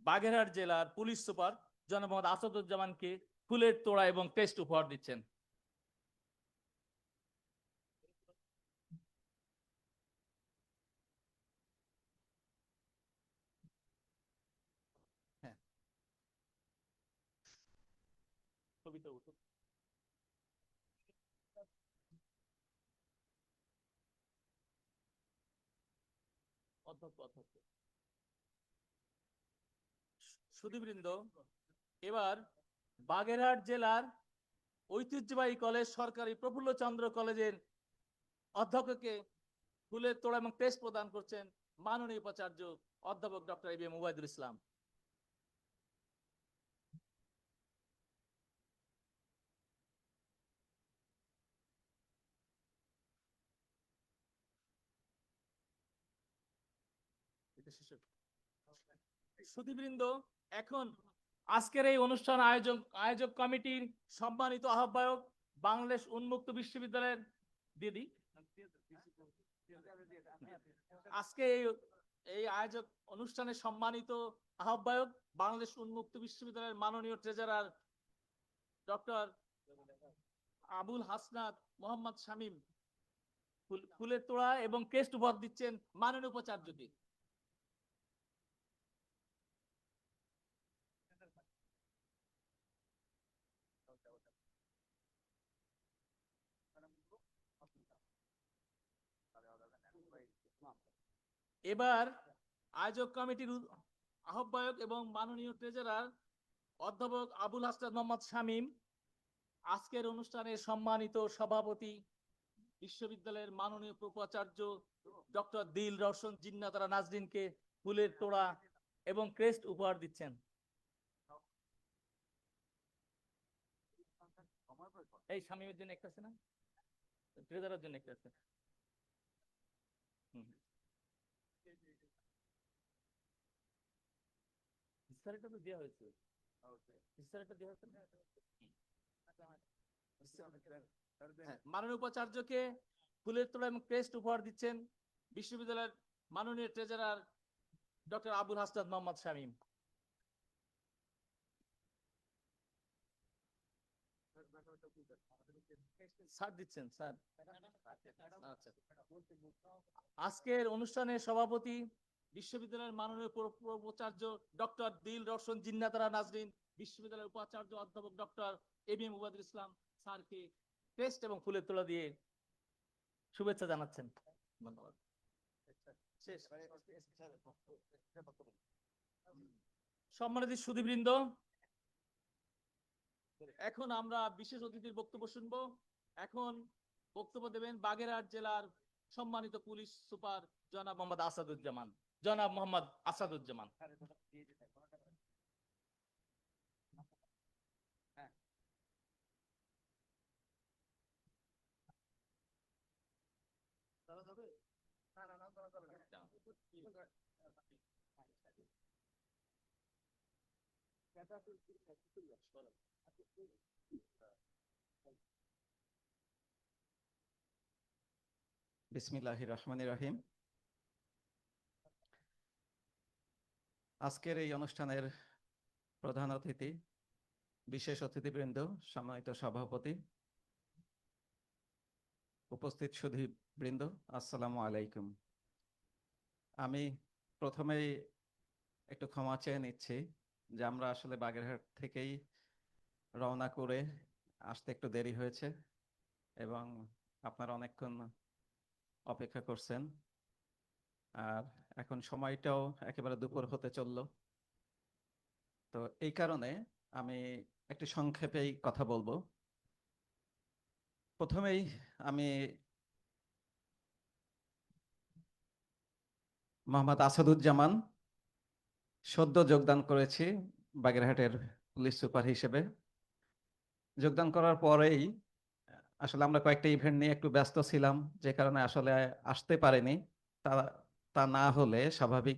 বাগেরহাট জেলার পুলিশ সুপার জনাব মোহাম্মদ আসাদুজ্জামানকে ফুলের তোড়া এবং টেস্ট উপহার দিচ্ছেন। হ্যাঁ, ছবিটা উঠুক। সুধীবৃন্দ, এবার বাগেরহাট জেলার ঐতিহ্যবাহী কলেজ সরকারি প্রফুল্ল চন্দ্র কলেজের অধ্যক্ষকে ফুলের তোড়া এবং টেস্ট প্রদান করছেন মাননীয় উপাচার্য অধ্যাপক ডক্টর এবিএম ওবায়দুল ইসলাম। সুধীবৃন্দ, এখন আজকের এই অনুষ্ঠান আয়োজক কমিটির সম্মানিত আহ্বায়ক বাংলাদেশ উন্মুক্ত বিশ্ববিদ্যালয়ের দিদি, আজকে এই আয়োজক অনুষ্ঠানের সম্মানিত আহ্বায়ক বাংলাদেশ উন্মুক্ত বিশ্ববিদ্যালয়ের মাননীয় ট্রেজারার ডক্টর আবুল হাসনাত মোহাম্মদ শামীম ফুলের তোড়া এবং টেস্ট উপহার দিচ্ছেন মাননীয় উপাচার্যকে। এবার আয়োজক কমিটির আহ্বায়ক এবং মাননীয় ট্রেজারার অধ্যাপক আবুল হাসনাত মোহাম্মদ শামীম আজকের অনুষ্ঠানের সম্মানিত সভাপতি বিশ্ববিদ্যালয়ের মাননীয় উপাচার্য ডক্টর দিল রওশন জিন্নাতারা নাজরিনকে ফুলের তোড়া এবং ক্রেস্ট উপহার দিচ্ছেন। এই শামীমের জন্য একটা আছে না, ট্রেজারের জন্য একটা আছে। ইস্তারিটা তো দেওয়া হয়েছে, ইস্তারিটা দেওয়া হয়েছে না? হ্যাঁ, মাননীয় উপাচার্যকে ফুলের তোড়া এবং ক্রেস্ট উপহার দিচ্ছেন বিশ্ববিদ্যালয়ের মাননীয় treasurer doctor Abul Hasnat Mohammad Shamim. Sir দিচ্ছেন স্যার। আচ্ছা, আজকের অনুষ্ঠানের সভাপতি বিশ্ববিদ্যালয়ের মাননীয় উপাচার্য ডক্টর দিল রওশন জিন্নাতারা নাজরিন বিশ্ববিদ্যালয়ের উপাচার্য অধ্যাপক ডক্টর এবিএম ওবায়দুল ইসলাম স্যারকে টেস্ট এবং ফুলের তোড়া দিয়ে শুভেচ্ছা জানাচ্ছেন। ধন্যবাদ। সম্মানিত সুধীবৃন্দ, এখন আমরা বিশেষ অতিথির বক্তব্য শুনবো। এখন বক্তব্য দেবেন বাগেরহাট জেলার সম্মানিত পুলিশ সুপার জনাব মোহাম্মদ আসাদুজ্জামান। জনাব মোহাম্মদ আসাদুজ্জামান।
বিসমিল্লাহির রহমানির রহিম। আজকের এই অনুষ্ঠানের প্রধান অতিথি বিশেষ অতিথিবৃন্দ, সম্মানিত সভাপতি, উপস্থিত সুধীবৃন্দ, আসসালামু আলাইকুম। আমি প্রথমেই একটু ক্ষমা চেয়ে নিচ্ছি যে আমরা আসলে বাগেরহাট থেকেই রওনা করে আসতে একটু দেরি হয়েছে এবং আপনারা অনেকক্ষণ অপেক্ষা করছেন। আর এখন সময়টাও একেবারে দুপুর হতে চললো। তো এই কারণে আমি একটু সংক্ষেপেই কথা বলবো। প্রথমেই আমি মোহাম্মদ আসাদুজ্জামান, সদ্য যোগদান করেছি বাগেরহাটের পুলিশ সুপার হিসেবে। যোগদান করার পরেই আসলে আমরা কয়েকটা ইভেন্ট নিয়ে একটু ব্যস্ত ছিলাম, যে কারণে আসলে আসতে পারিনি। তা তা না হলে স্বাভাবিক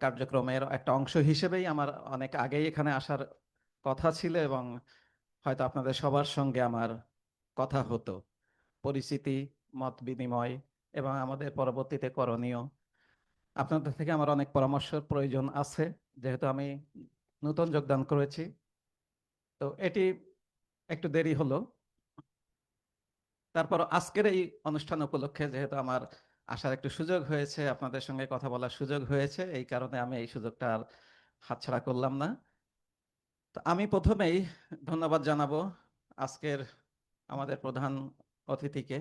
কার্যক্রমের একটা অংশ হিসেবেই আমার অনেক আগেই এখানে আসার কথা ছিল এবং হয়তো আপনাদের সবার সঙ্গে আমার কথা হতো, পরিচিতি, মত বিনিময় এবং আমাদের পরবর্তীতে করণীয়। আপনাদের থেকে আমার অনেক পরামর্শের প্রয়োজন আছে, যেহেতু আমি নতুন যোগদান করেছি। তো এটি একটু দেরি হলো। তারপর আজকের এই অনুষ্ঠান উপলক্ষে যেহেতু আমার আসার একটু সুযোগ হয়েছে, আপনাদের সঙ্গে কথা বলার সুযোগ হয়েছে, এই কারণে আমি এই সুযোগটা আর হাতছাড়া করলাম না। তো আমি প্রথমেই ধন্যবাদ জানাবো আজকের আমাদের প্রধান অতিথিকে।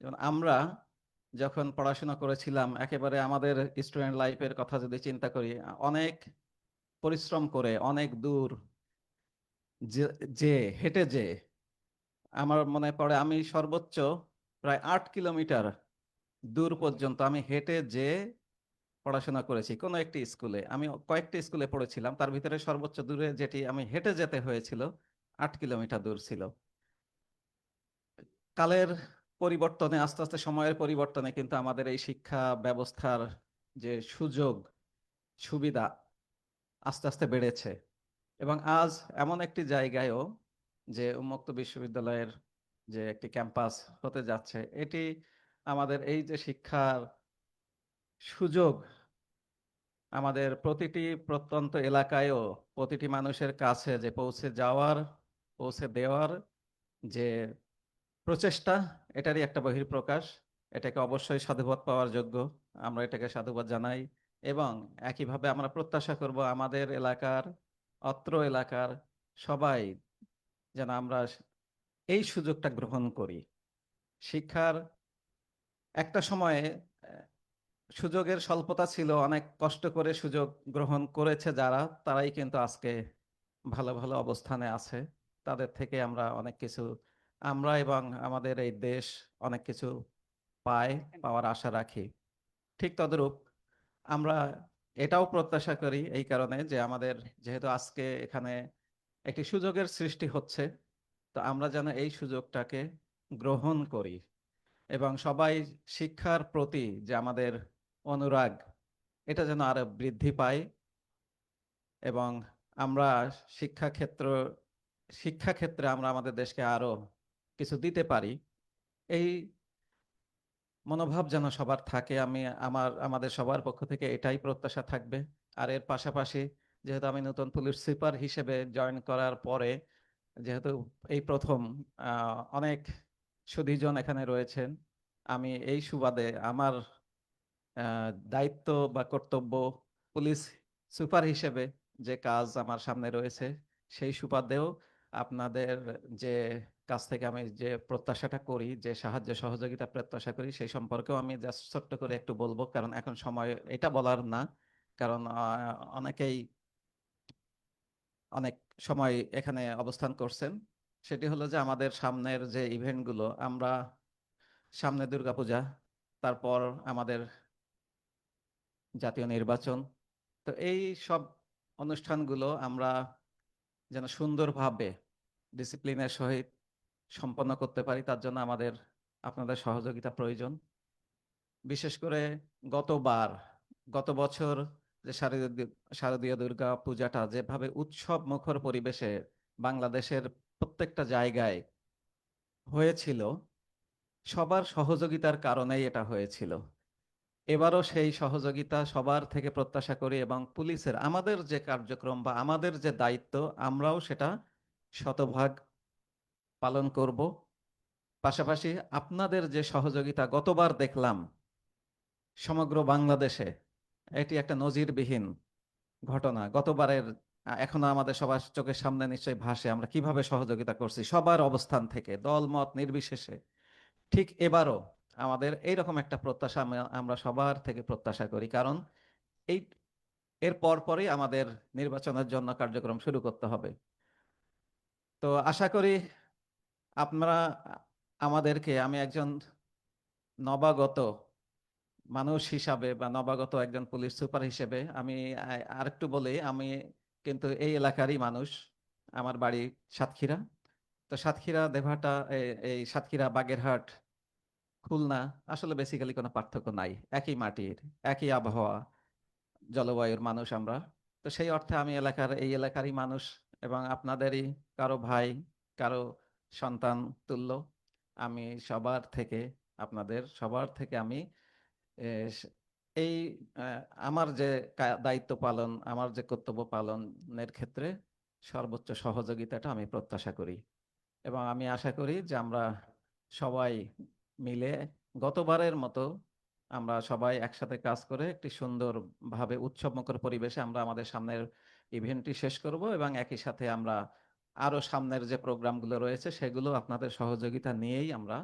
যেমন আমরা যখন পড়াশোনা করেছিলাম, একেবারে আমাদের স্টুডেন্ট লাইফের কথা যদি চিন্তা করি, অনেক পরিশ্রম করে অনেক দূর যে যে হেঁটে যে আমার মনে পড়ে আমি সর্বোচ্চ প্রায় 8 কিলোমিটার দূর পর্যন্ত আমি হেঁটে যে পড়াশোনা করেছি কোনো একটি স্কুলে। আমি কয়েকটি স্কুলে পড়েছিলাম, তার ভিতরে সর্বোচ্চ দূরে যেটি আমি হেঁটে যেতে হয়েছিল 8 কিলোমিটার দূর ছিল। কালের পরিবর্তনে, আস্তে আস্তে সময়ের পরিবর্তনে কিন্তু আমাদের এই শিক্ষা ব্যবস্থার যে সুযোগ সুবিধা আস্তে আস্তে বেড়েছে এবং আজ এমন একটি জায়গায়ও যে উন্মুক্ত বিশ্ববিদ্যালয়ের যে একটি ক্যাম্পাস হতে যাচ্ছে, এটি আমাদের এই যে শিক্ষার সুযোগ আমাদের প্রতিটি প্রত্যন্ত এলাকায়ও প্রতিটি মানুষের কাছে যে পৌঁছে যাওয়ার, পৌঁছে দেওয়ার যে প্রচেষ্টা, এটারই একটা বহিঃপ্রকাশ। এটাকে অবশ্যই সাধুবাদ পাওয়ার যোগ্য, আমরা এটাকে সাধুবাদ জানাই এবং একইভাবে আমরা প্রত্যাশা করব আমাদের এলাকার, অত্র এলাকার সবাই যেন আমরা এই সুযোগটা গ্রহণ করি। শিক্ষার একটা সময়ে সুযোগের স্বল্পতা ছিল, অনেক কষ্ট করে সুযোগ গ্রহণ করেছে যারা, তারাই কিন্তু আজকে ভালো ভালো অবস্থানে আছে। তাদের থেকে আমরা অনেক কিছু, আমরা এবং আমাদের এই দেশ অনেক কিছু পাওয়ার আশা রাখি। ঠিক তদ্রূপ আমরা এটাও প্রত্যাশা করি এই কারণে যে আমাদের যেহেতু আজকে এখানে একটি সুযোগের সৃষ্টি হচ্ছে, তো আমরা যেন এই সুযোগটাকে গ্রহণ করি এবং সবাই শিক্ষার প্রতি যে আমাদের অনুরাগ, এটা যেন আরো বৃদ্ধি পায় এবং আমরা শিক্ষাক্ষেত্রে আমরা আমাদের দেশকে আরো কিছু দিতে পারি, এই মনোভাব যেন সবার থাকে। আমাদের সবার পক্ষ থেকে এটাই প্রত্যাশা থাকবে। আর এর পাশাপাশি যেহেতু আমি নতুন পুলিশ সুপার হিসেবে জয়েন করার পরে, যেহেতু এই প্রথম অনেক সুধীজন এখানে রয়েছেন, আমি এই সুবাদে আমার দায়িত্ব বা কর্তব্য পুলিশ সুপার হিসেবে যে কাজ আমার সামনে রয়েছে, সেই সুবাদেও আপনাদের যে কাছ থেকে আমি যে প্রত্যাশাটা করি, যে সাহায্য সহযোগিতা প্রত্যাশা করি, সেই সম্পর্কেও আমি জাস্ট ছোট্ট করে একটু বলবো, কারণ এখন সময় এটা বলার না। কারণ অনেকেই অনেক সময় এখানে অবস্থান করছেন। সেটি হলো যে আমাদের সামনের যে ইভেন্টগুলো, আমরা সামনে দুর্গাপূজা, তারপর আমাদের জাতীয় নির্বাচন, তো এই সব অনুষ্ঠানগুলো আমরা যেন সুন্দরভাবে ডিসিপ্লিনের সহিত সম্পন্ন করতে পারি, তার জন্য আমাদের আপনাদের সহযোগিতা প্রয়োজন। বিশেষ করে গত বছর যে শারদীয় দুর্গা পূজাটা যেভাবে উৎসব মুখর পরিবেশে বাংলাদেশের প্রত্যেকটা জায়গায় হয়েছিল, সবার সহযোগিতার কারণেই এটা হয়েছিল। এবারও সেই সহযোগিতা সবার থেকে প্রত্যাশা করি এবং পুলিশের আমাদের যে কার্যক্রম বা আমাদের যে দায়িত্ব আমরাও সেটা শতভাগ পালন করব। পাশাপাশি আপনাদের যে সহযোগিতা গতবার দেখলাম সমগ্র বাংলাদেশে, এটি একটা নজিরবিহীন ঘটনা। গতবারের এখনো আমাদের সবার চোখের সামনে নিশ্চয়ই ভাসে আমরা কিভাবে সহযোগিতা করছি সবার অবস্থান থেকে দল মত নির্বিশেষে। ঠিক এবারও আমাদের এইরকম একটা প্রত্যাশা আমরা সবার থেকে প্রত্যাশা করি, কারণ এই এর পরপরই আমাদের নির্বাচনের জন্য কার্যক্রম শুরু করতে হবে। তো আশা করি আপনারা আমাদেরকে, আমি একজন নবাগত মানুষ হিসাবে বা নবাগত একজন পুলিশ সুপার হিসেবে আমি আরেকটু বলি, আমি কিন্তু এই এলাকারই মানুষ। আমার বাড়ি সাতক্ষীরা। তো সাতক্ষীরা দেভাটা এই সাতক্ষীরা বাগেরহাট খুলনা আসলে বেসিক্যালি কোনো পার্থক্য নাই, একই মাটির একই আবহাওয়া জলবায়ুর মানুষ আমরা। তো সেই অর্থে আমি এই এলাকারই মানুষ এবং আপনাদেরই কারো ভাই, কারো সন্তান তুল্য। আমি আপনাদের সবার থেকে আমি এ, স- এই আমার যে দায়িত্ব পালন, আমার যে কর্তব্য পালনের ক্ষেত্রে সর্বোচ্চ সহযোগিতাটা আমি প্রত্যাশা করি। এবং আমি আশা করি যে আমরা সবাই মিলে গতবারের মতো আমরা সবাই একসাথে কাজ করে একটি সুন্দরভাবে উৎসবমুখর পরিবেশে আমরা আমাদের সামনের ইভেন্টটি শেষ করব এবং একই সাথে আমরা আরো সামনের যে প্রোগ্রামগুলো রয়েছে সেগুলো আপনাদের সহযোগিতা নিয়েই আমরা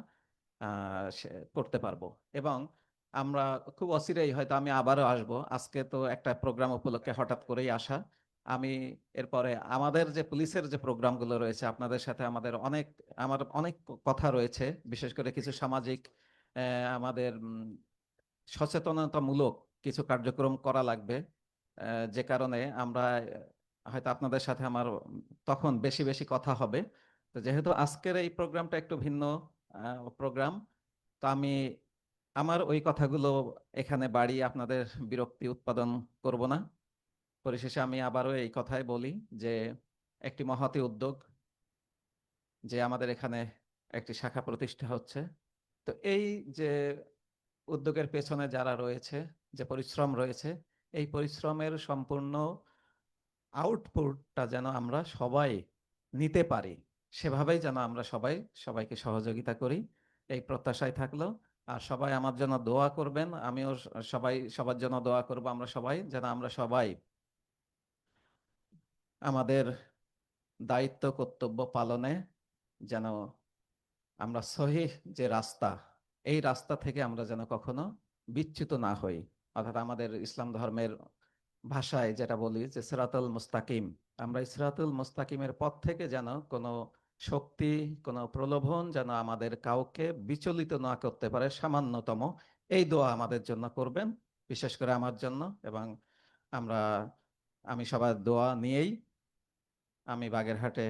করতে পারবো। এবং আমরা খুব অচিরেই হয়তো আমি আবারও আসব। আজকে তো একটা প্রোগ্রাম উপলক্ষে হঠাৎ করেই আসা। আমি এরপরে আমাদের যে পুলিশের যে প্রোগ্রামগুলো রয়েছে আপনাদের সাথে আমার অনেক কথা রয়েছে, বিশেষ করে কিছু সামাজিক আমাদের সচেতনতামূলক কিছু কার্যক্রম করা লাগবে। যে কারণে আমরা হয়তো আপনাদের সাথে আমার তখন বেশি বেশি কথা হবে। তো যেহেতু আজকের এই প্রোগ্রামটা একটু ভিন্ন প্রোগ্রাম, তো আমি আমার ওই কথাগুলো এখানে বাড়িয়ে আপনাদের বিরক্তি উৎপাদন করব না। পরিশেষে আমি আবারও এই কথাই বলি যে একটি মহতী উদ্যোগ যে আমাদের এখানে একটি শাখা প্রতিষ্ঠা হচ্ছে। তো এই যে উদ্যোগের পেছনে যারা রয়েছে, যে পরিশ্রম রয়েছে, এই পরিশ্রমের সম্পূর্ণ আউটপুটটা যেন আমরা সবাই নিতে পারি, সেভাবেই যেন আমরা সবাইকে সহযোগিতা করি, এই প্রত্যাশায় থাকলো। আর সবাই আমার জন্য দোয়া করবেন, আমিও সবার জন্য দোয়া করব। আমরা সবাই আমাদের দায়িত্ব কর্তব্য পালনে যেন আমরা সহিহ যে রাস্তা, এই রাস্তা থেকে আমরা যেন কখনো বিচ্যুত না হই। অর্থাৎ আমাদের ইসলাম ধর্মের ভাষায় যেটা বলি যে সিরাতুল মুস্তাকিম, আমরা এই সিরাতুল মুস্তাকিমের পথ থেকে যেন কোনো শক্তি, কোনো প্রলোভন যেন আমাদের কাউকে বিচলিত না করতে পারে সামান্যতম, এই দোয়া আমাদের জন্য করবেন, বিশেষ করে আমার জন্য। এবং আমরা আমি সবার দোয়া নিয়েই আমি বাগেরহাটে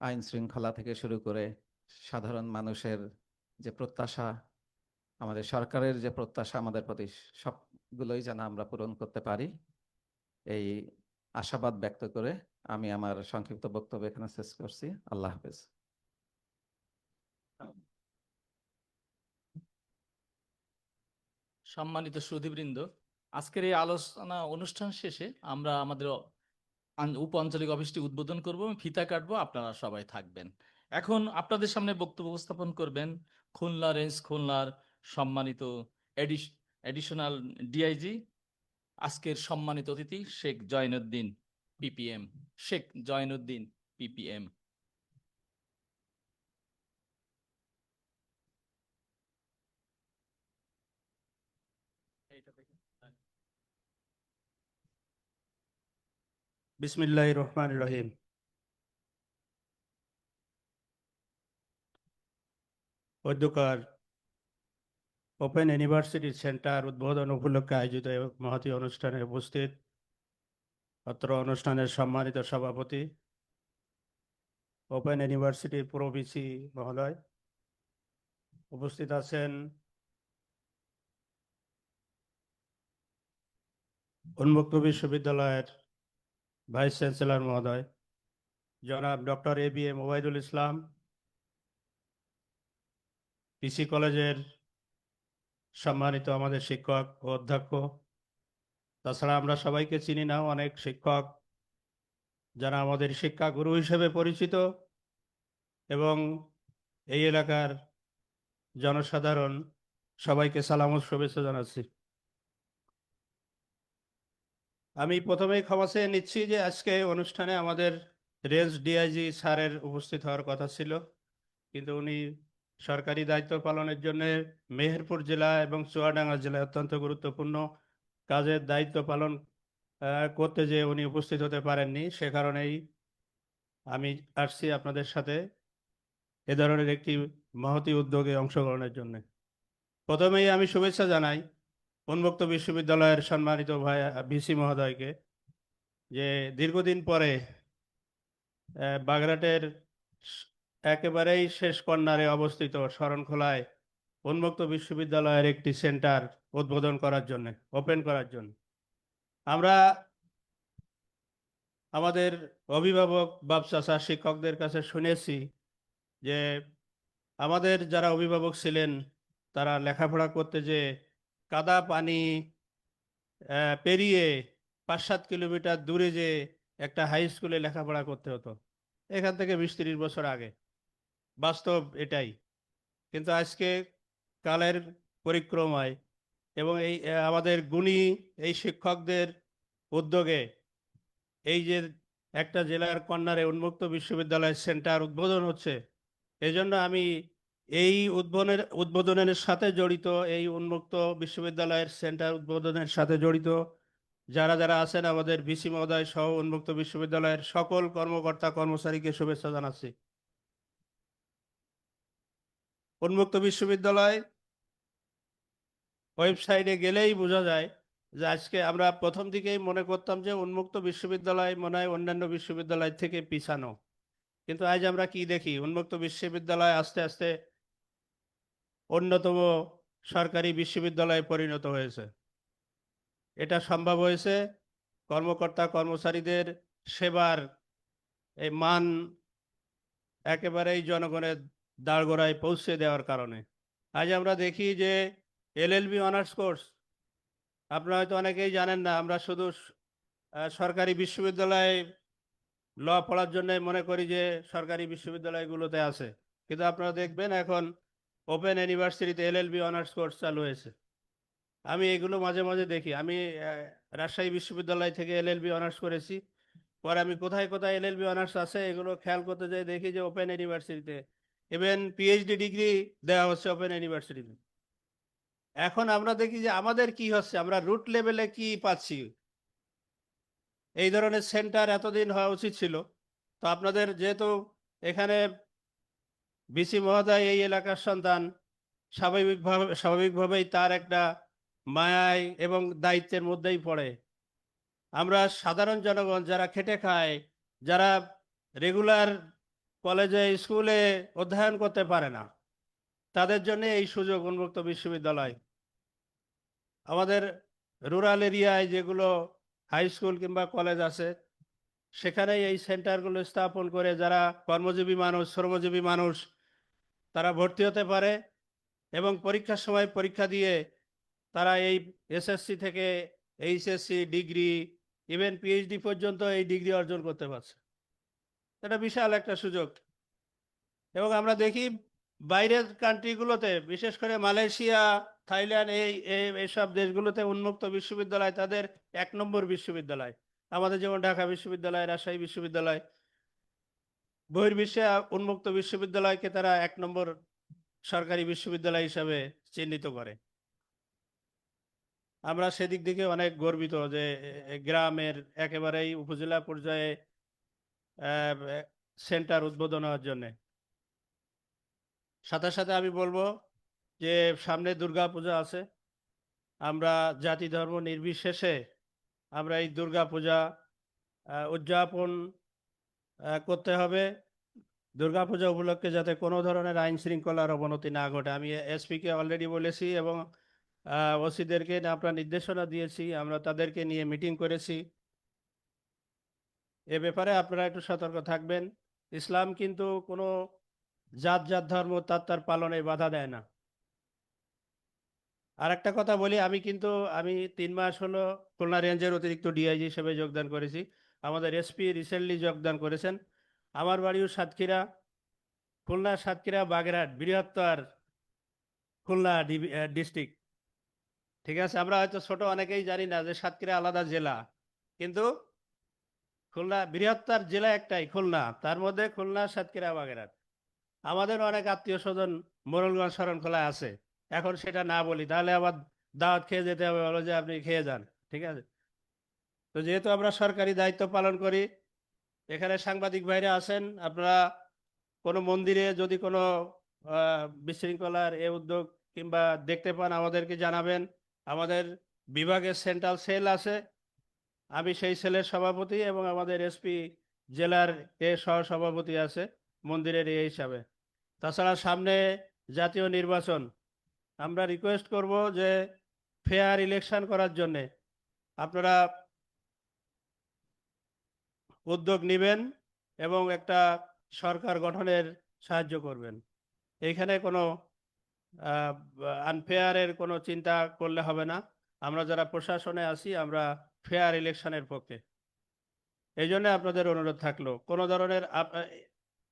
আইন শৃঙ্খলা থেকে শুরু করে সাধারণ মানুষের যে প্রত্যাশা, আমাদের সরকারের যে প্রত্যাশা আমাদের প্রতি, সবগুলোই যেন আমরা পূরণ করতে পারি, এই আশাবাদ ব্যক্ত করে আমি আমার সংক্ষিপ্ত বক্তব্য এখানে শেষ করছি। আল্লাহ হাফেজ।
সম্মানিত সুধীবৃন্দ, আজকের এই আলোচনা অনুষ্ঠান শেষে আমরা আমাদের উপ আঞ্চলিক অফিসটি উদ্বোধন করব এবং ফিতা কাটবো, আপনারা সবাই থাকবেন। এখন আপনাদের সামনে বক্তব্য উপস্থাপন করবেন খুলনার সম্মানিত এডিশনাল ডিআইজি, আজকের সম্মানিত অতিথি শেখ জয়নুদ্দিন পিপিএম। শেখ জয়নুদ্দিন পিপিএম।
বিসমিল্লাহির রহমানির রহিম। অধ্যকার ওপেন ইউনিভার্সিটি সেন্টার উদ্বোধন উপলক্ষে আয়োজিত এই মহতী অনুষ্ঠানে উপস্থিত অত্র অনুষ্ঠানের সম্মানিত সভাপতি ওপেন ইউনিভার্সিটির প্রো ভিসি মহোদয়, উপস্থিত আছেন উন্মুক্ত বিশ্ববিদ্যালয়ের ভাইস চ্যান্সেলর মহোদয় জনাব ডক্টর ABM ওবায়দুল ইসলাম, পিসি কলেজের সম্মানিত আমাদের শিক্ষক ও অধ্যক্ষ, তাছাড়া আমরা সবাইকে চিনি না, অনেক শিক্ষক যারা আমাদের শিক্ষা গুরু হিসেবে পরিচিত, এবং এই এলাকার জনসাধারণ, সবাইকে সালাম ও শুভেচ্ছা জানাচ্ছি। আমি প্রথমেই ক্ষমা চেয়ে নিচ্ছি যে আজকে অনুষ্ঠানে আমাদের রেঞ্জ ডিআইজি স্যারের উপস্থিত হওয়ার কথা ছিল, কিন্তু উনি সরকারি দায়িত্ব পালনের জন্য মেহেরপুর জেলা এবং চুয়াডাঙ্গা জেলায় অত্যন্ত গুরুত্বপূর্ণ কাজের দায়িত্ব পালন করতে যে উনি উপস্থিত হতে পারেননি। সে কারণেই আমি আসছি আপনাদের সাথে এ ধরনের একটি মহতী উদ্যোগে অংশগ্রহণের জন্য। প্রথমেই আমি শুভেচ্ছা জানাই উন্মুক্ত বিশ্ববিদ্যালয়ের সম্মানিত ভাই ভিসি মহোদয়কে, যে দীর্ঘদিন পরে বাগেরহাটের একেবারেই শেষ কর্নারে অবস্থিত শরণখোলায় উন্মুক্ত বিশ্ববিদ্যালয়ের একটি সেন্টার উদ্বোধন করার জন্য, ওপেন করার জন্য। আমরা আমাদের অভিভাবক বাপ চাচা শিক্ষকদের কাছে শুনেছি যে আমাদের যারা অভিভাবক ছিলেন তারা লেখাপড়া করতে যে কাদা পানি পেরিয়ে 5-7 কিলোমিটার দূরে যে একটা হাই স্কুলে লেখাপড়া করতে হতো, এখান থেকে 20-30 বছর আগে। বাস্তব এটাই। কিন্তু আজকে কালের পরিক্রমায় এবং এই আমাদের গুণী এই শিক্ষকদের উদ্যোগে এই যে একটা জেলার কর্নারে উন্মুক্ত বিশ্ববিদ্যালয় সেন্টার উদ্বোধন হচ্ছে, এজন্য আমি এই উদ্বোধনের সাথে জড়িত, এই উন্মুক্ত বিশ্ববিদ্যালয়ের সেন্টার উদ্বোধনের সাথে জড়িত যারা যারা আছেন, আমাদের ভিসি মহোদয় সহ উন্মুক্ত বিশ্ববিদ্যালয়ের সকল কর্মকর্তা কর্মচারীকে শুভেচ্ছা জানাচ্ছি। উন্মুক্ত বিশ্ববিদ্যালয় ওয়েবসাইটে গেলেই বোঝা যায় যে আজকে আমরা প্রথম দিকেই মনে করতাম যে উন্মুক্ত বিশ্ববিদ্যালয় মনে হয় অন্যান্য বিশ্ববিদ্যালয় থেকে পিছানো, কিন্তু আজ আমরা কি দেখি, উন্মুক্ত বিশ্ববিদ্যালয় আস্তে আস্তে অন্যতম সরকারি বিশ্ববিদ্যালয়ে পরিণত হয়েছে। এটা সম্ভব হয়েছে কর্মকর্তা কর্মচারীদের সেবার এই মান একেবারেই জনগণের দাঁড়গোড়ায় পৌঁছে দেওয়ার কারণে। আজ আমরা দেখি যে এলএলবি অনার্স কোর্স, আপনারা হয়তো অনেকেই জানেন না, আমরা শুধু সরকারি বিশ্ববিদ্যালয়ে ল পড়ার জন্য মনে করি যে সরকারি বিশ্ববিদ্যালয়গুলোতে আছে, কিন্তু আপনারা দেখবেন এখন ওপেন ইউনিভার্সিটিতে এলএলবি অনার্স কোর্স চালু হয়েছে। আমি এগুলো মাঝে মাঝে দেখি। আমি রাজশাহী বিশ্ববিদ্যালয় থেকে এলএলবি অনার্স করেছি, পরে আমি কোথায় কোথায় এলএলবি অনার্স আছে এগুলো খেয়াল করতে যাই, দেখি যে ওপেন ইউনিভার্সিটিতে ইভেন পিএইচডি ডিগ্রি দেওয়া হচ্ছে ওপেন ইউনিভার্সিটিতে। এখন আমরা দেখি যে আমাদের কি হচ্ছে, আমরা রুট লেভেলে কি পাচ্ছি। এই ধরনের সেন্টার এতদিন হওয়া উচিত ছিল। তো আপনাদের যেহেতু এখানে ভিসি মহোদয় এই এলাকার সন্তান, স্বাভাবিকভাবেই তার একটা মায়ায় এবং দায়িত্বের মধ্যেই পড়ে। আমরা সাধারণ জনগণ যারা খেটে খায়, যারা রেগুলার কলেজে স্কুলে অধ্যয়ন করতে পারে না, তাদের জন্য এই সুযোগ উন্মুক্ত বিশ্ববিদ্যালয়। আমাদের রুরাল এরিয়ায় যেগুলো হাই স্কুল কিংবা কলেজ আছে, সেখানেই এই সেন্টারগুলো স্থাপন করে যারা কর্মজীবী মানুষ, শ্রমজীবী মানুষ, তারা ভর্তি হতে পারে এবং পরীক্ষার সময় পরীক্ষা দিয়ে তারা এই এসএসসি থেকে এইচএসসি ডিগ্রি, ইভেন পিএইচডি পর্যন্ত এই ডিগ্রি অর্জন করতে পারছে। এটা বিশাল একটা সুযোগ। এবং আমরা দেখি বাইরের কান্ট্রিগুলোতে, বিশেষ করে মালয়েশিয়া, থাইল্যান্ড, এইসব দেশগুলোতে উন্মুক্ত বিশ্ববিদ্যালয় তাদের 1 নম্বর বিশ্ববিদ্যালয়। আমাদের যেমন ঢাকা বিশ্ববিদ্যালয়, রাজশাহী বিশ্ববিদ্যালয়, বহির্বিশ্বে উন্মুক্ত বিশ্ববিদ্যালয়কে তারা 1 নম্বর সরকারি বিশ্ববিদ্যালয় হিসাবে চিহ্নিত করে। আমরা সেদিক থেকে অনেক গর্বিত যে গ্রামের একেবারেই উপজেলা পর্যায়ে সেন্টার উদ্বোধন হওয়ার জন্যে। সাথে সাথে আমি বলবো যে সামনে দুর্গা পূজা আছে, আমরা জাতি ধর্ম নির্বিশেষে আমরা এই দুর্গা পূজা উদযাপন করতে হবে। দুর্গাপূজা উপলক্ষে যাতে কোনো ধরনের আইন শৃঙ্খলার অবনতি না ঘটে, আমি এসপিকে অলরেডি বলেছি এবং ওসিদেরকে আমরা নির্দেশনা দিয়েছি, আমরা তাদেরকে নিয়ে মিটিং করেছি। এ ব্যাপারে আপনারা একটু সতর্ক থাকবেন। ইসলাম কিন্তু কোনো জাত ধর্ম তার পালনে বাধা দেয় না। আর একটা কথা বলি, আমি 3 মাস হলো খুলনা রেঞ্জের অতিরিক্ত ডিআইজি হিসেবে যোগদান করেছি। আমাদের এসপি রিসেন্টলি যোগদান করেছেন। আমার বাড়িও সাতক্ষীরা, খুলনা সাতক্ষীরা বাগেরহাট বৃহত্তর খুলনা ডিস্ট্রিক্ট। ঠিক আছে, আমরা হয়তো ছোট অনেকেই জানি না যে সাতক্ষীরা আলাদা জেলা, কিন্তু খুলনা বৃহত্তর জেলা একটাই খুলনা, তার মধ্যে খুলনা সাতক্ষীরা বাগেরহাট। আমাদের অনেক আত্মীয় স্বজন মোড়লগঞ্জ শরণখোলায় আছে। এখন সেটা না বলি তাহলে আবার দাওয়াত খেয়ে যেতে হবে, বলো যে আপনি খেয়ে যান। ঠিক আছে, তো যেহেতু আমরা সরকারি দায়িত্ব পালন করি, এখানে সাংবাদিক ভাইরা আছেন, আপনারা কোনো মন্দিরে যদি কোনো বিশৃঙ্খলার এ উদ্যোগ কিংবা দেখতে পান আমাদেরকে জানাবেন। আমাদের বিভাগের সেন্ট্রাল সেল আছে, আমি সেই সেলের সভাপতি, এবং আমাদের এসপি জেলার সহ সভাপতি আছে মন্দিরের এ হিসাবে। তাছাড়া সামনে জাতীয় নির্বাচন, আমরা রিকোয়েস্ট করব যে ফেয়ার ইলেকশন করার জন্যে আপনারা উদ্যোগ নেবেন এবং একটা সরকার গঠনের সাহায্য করবেন। এইখানে কোনো আনফেয়ারের কোনো চিন্তা করলে হবে না। আমরা যারা প্রশাসনে আছি আমরা ফেয়ার ইলেকশনের পক্ষে। এই জন্য আপনাদের অনুরোধ থাকলো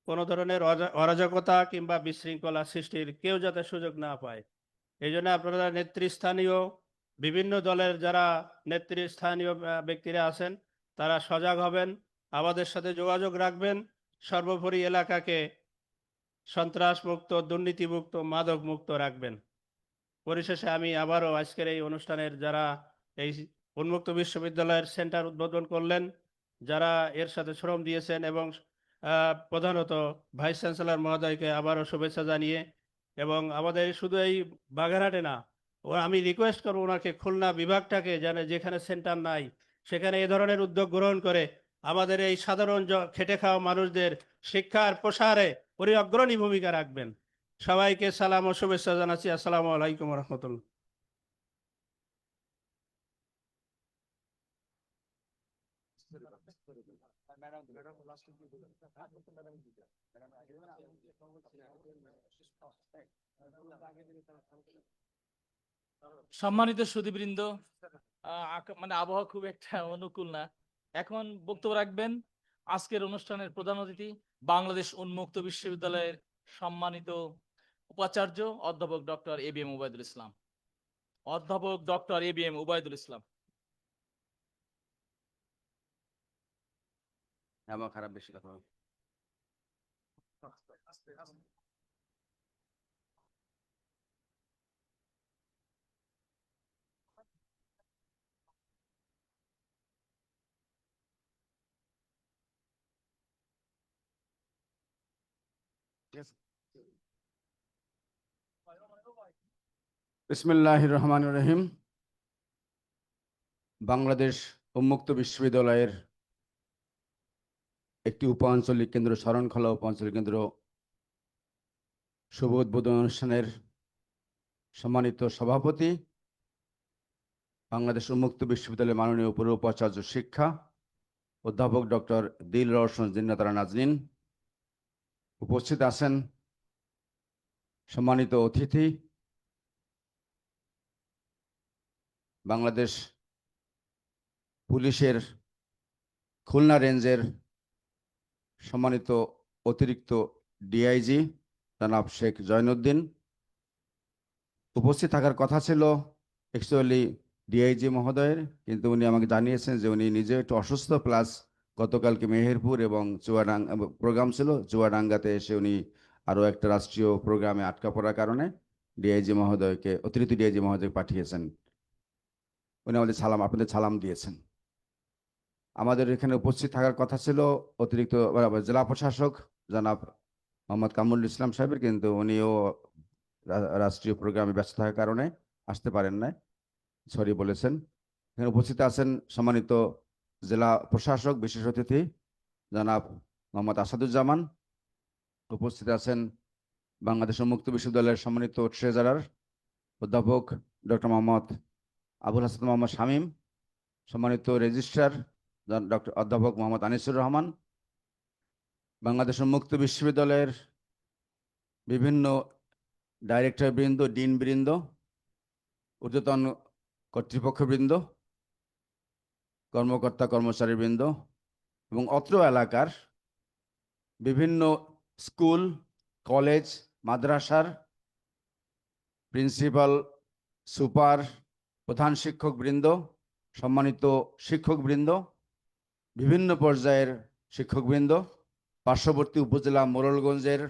কোনো ধরনের অরাজকতা কিংবা বিশৃঙ্খলা সৃষ্টির কেউ যাতে সুযোগ না পায়। এই জন্য আপনারা নেতৃস্থানীয় বিভিন্ন দলের যারা নেতৃস্থানীয় ব্যক্তিরা আছেন তারা সজাগ হবেন, আমাদের সাথে যোগাযোগ রাখবেন, সর্বোপরি এলাকাকে সন্ত্রাস মুক্ত, দুর্নীতি মুক্ত, মাদক মুক্ত রাখবেন। পরিশেষে আমি আবারও আজকের এই অনুষ্ঠানের যারা এই উন্মুক্ত বিশ্ববিদ্যালয়ের সেন্টার উদ্বোধন করলেন, যারা এর সাথে শ্রম দিয়েছেন, এবং প্রধানত ভাইস চ্যান্সেলর মহোদয়কে আবারও শুভেচ্ছা জানিয়ে, এবং আমাদের শুধু এই বাগেরহাটে না, আমি রিকোয়েস্ট করবো ওনাকে খুলনা বিভাগটাকে যেখানে সেন্টার নাই সেখানে এ ধরনের উদ্যোগ গ্রহণ করে আমাদের এই সাধারণ খেটে খাওয়া মানুষদের শিক্ষার প্রসারে উনি অগ্রণী ভূমিকা রাখবেন। সবাইকে সালাম ও শুভেচ্ছা জানাচ্ছি। আসসালামু আলাইকুম রহমতুল্লাহ।
সম্মানিত সুধীবৃন্দ, মানে আবহাওয়া খুব একটা অনুকূল না। এখন বক্তব্য রাখবেন আজকের অনুষ্ঠানের প্রধান অতিথি, বাংলাদেশ উন্মুক্ত বিশ্ববিদ্যালয়ের সম্মানিত উপাচার্য অধ্যাপক ডক্টর এবিএম উবাইদুল ইসলাম। অধ্যাপক ডক্টর এবিএম উবাইদুল ইসলাম।
আমার খারাপ বেশি কথা হবে। বিসমিল্লাহির রহমানির রহিম। বাংলাদেশ উন্মুক্ত বিশ্ববিদ্যালয়ের একটি উপ-আঞ্চলিক কেন্দ্র, শরণখোলা উপ-আঞ্চলিক কেন্দ্র শুভ উদ্বোধন অনুষ্ঠানের সম্মানিত সভাপতি, বাংলাদেশ উন্মুক্ত বিশ্ববিদ্যালয়ের মাননীয় উপাচার্য শিক্ষা অধ্যাপক ডক্টর দিল রওশন জিন্নাতারা নাজনীন, উপস্থিত আছেন সম্মানিত অতিথি, বাংলাদেশ পুলিশের খুলনা রেঞ্জের সম্মানিত অতিরিক্ত ডিআইজি জনাব শেখ জয়নুদ্দিন। উপস্থিত থাকার কথা ছিল অ্যাকচুয়ালি ডিআইজি মহোদয়ের, কিন্তু উনি আমাকে জানিয়েছেন যে উনি নিজে একটু অসুস্থ, প্লাস গতকালকে মেহেরপুর এবং চুয়াডাঙ্গা প্রোগ্রাম ছিল, চুয়াডাঙ্গাতে এসে উনি আরও একটা রাষ্ট্রীয় প্রোগ্রামে আটকা পড়ার কারণে ডিআইজি মহোদয়কে, অতিরিক্ত ডিআইজি মহোদয়কে পাঠিয়েছেন। উনি আমাদের আপনাদের সালাম দিয়েছেন। আমাদের এখানে উপস্থিত থাকার কথা ছিল অতিরিক্ত জেলা প্রশাসক জনাব মোহাম্মদ কামরুল ইসলাম সাহেবের, কিন্তু উনিও রাষ্ট্রীয় প্রোগ্রামে ব্যস্ত থাকার কারণে আসতে পারেন না, সরি বলেছেন। এখানে উপস্থিত আছেন সম্মানিত জেলা প্রশাসক বিশেষ অতিথি জনাব মোহাম্মদ আসাদুজ্জামান। উপস্থিত আছেন বাংলাদেশ উন্মুক্ত বিশ্ববিদ্যালয়ের সম্মানিত ট্রেজারার অধ্যাপক ডক্টর মোহাম্মদ আবুল হাসান মোহাম্মদ শামীম, সম্মানিত রেজিস্ট্রার ডক্টর অধ্যাপক মোহাম্মদ আনিসুর রহমান, বাংলাদেশ উন্মুক্ত বিশ্ববিদ্যালয়ের বিভিন্ন ডাইরেক্টর বৃন্দ, ডিন বৃন্দ, ঊর্ধ্বতন কর্তৃপক্ষবৃন্দ, কর্মকর্তা কর্মচারীবৃন্দ এবং অত্র এলাকার বিভিন্ন স্কুল, কলেজ, মাদ্রাসার প্রিন্সিপাল, সুপার, প্রধান শিক্ষকবৃন্দ, সম্মানিত শিক্ষকবৃন্দ, বিভিন্ন পর্যায়ের শিক্ষকবৃন্দ, পার্শ্ববর্তী উপজেলা মোড়লগঞ্জের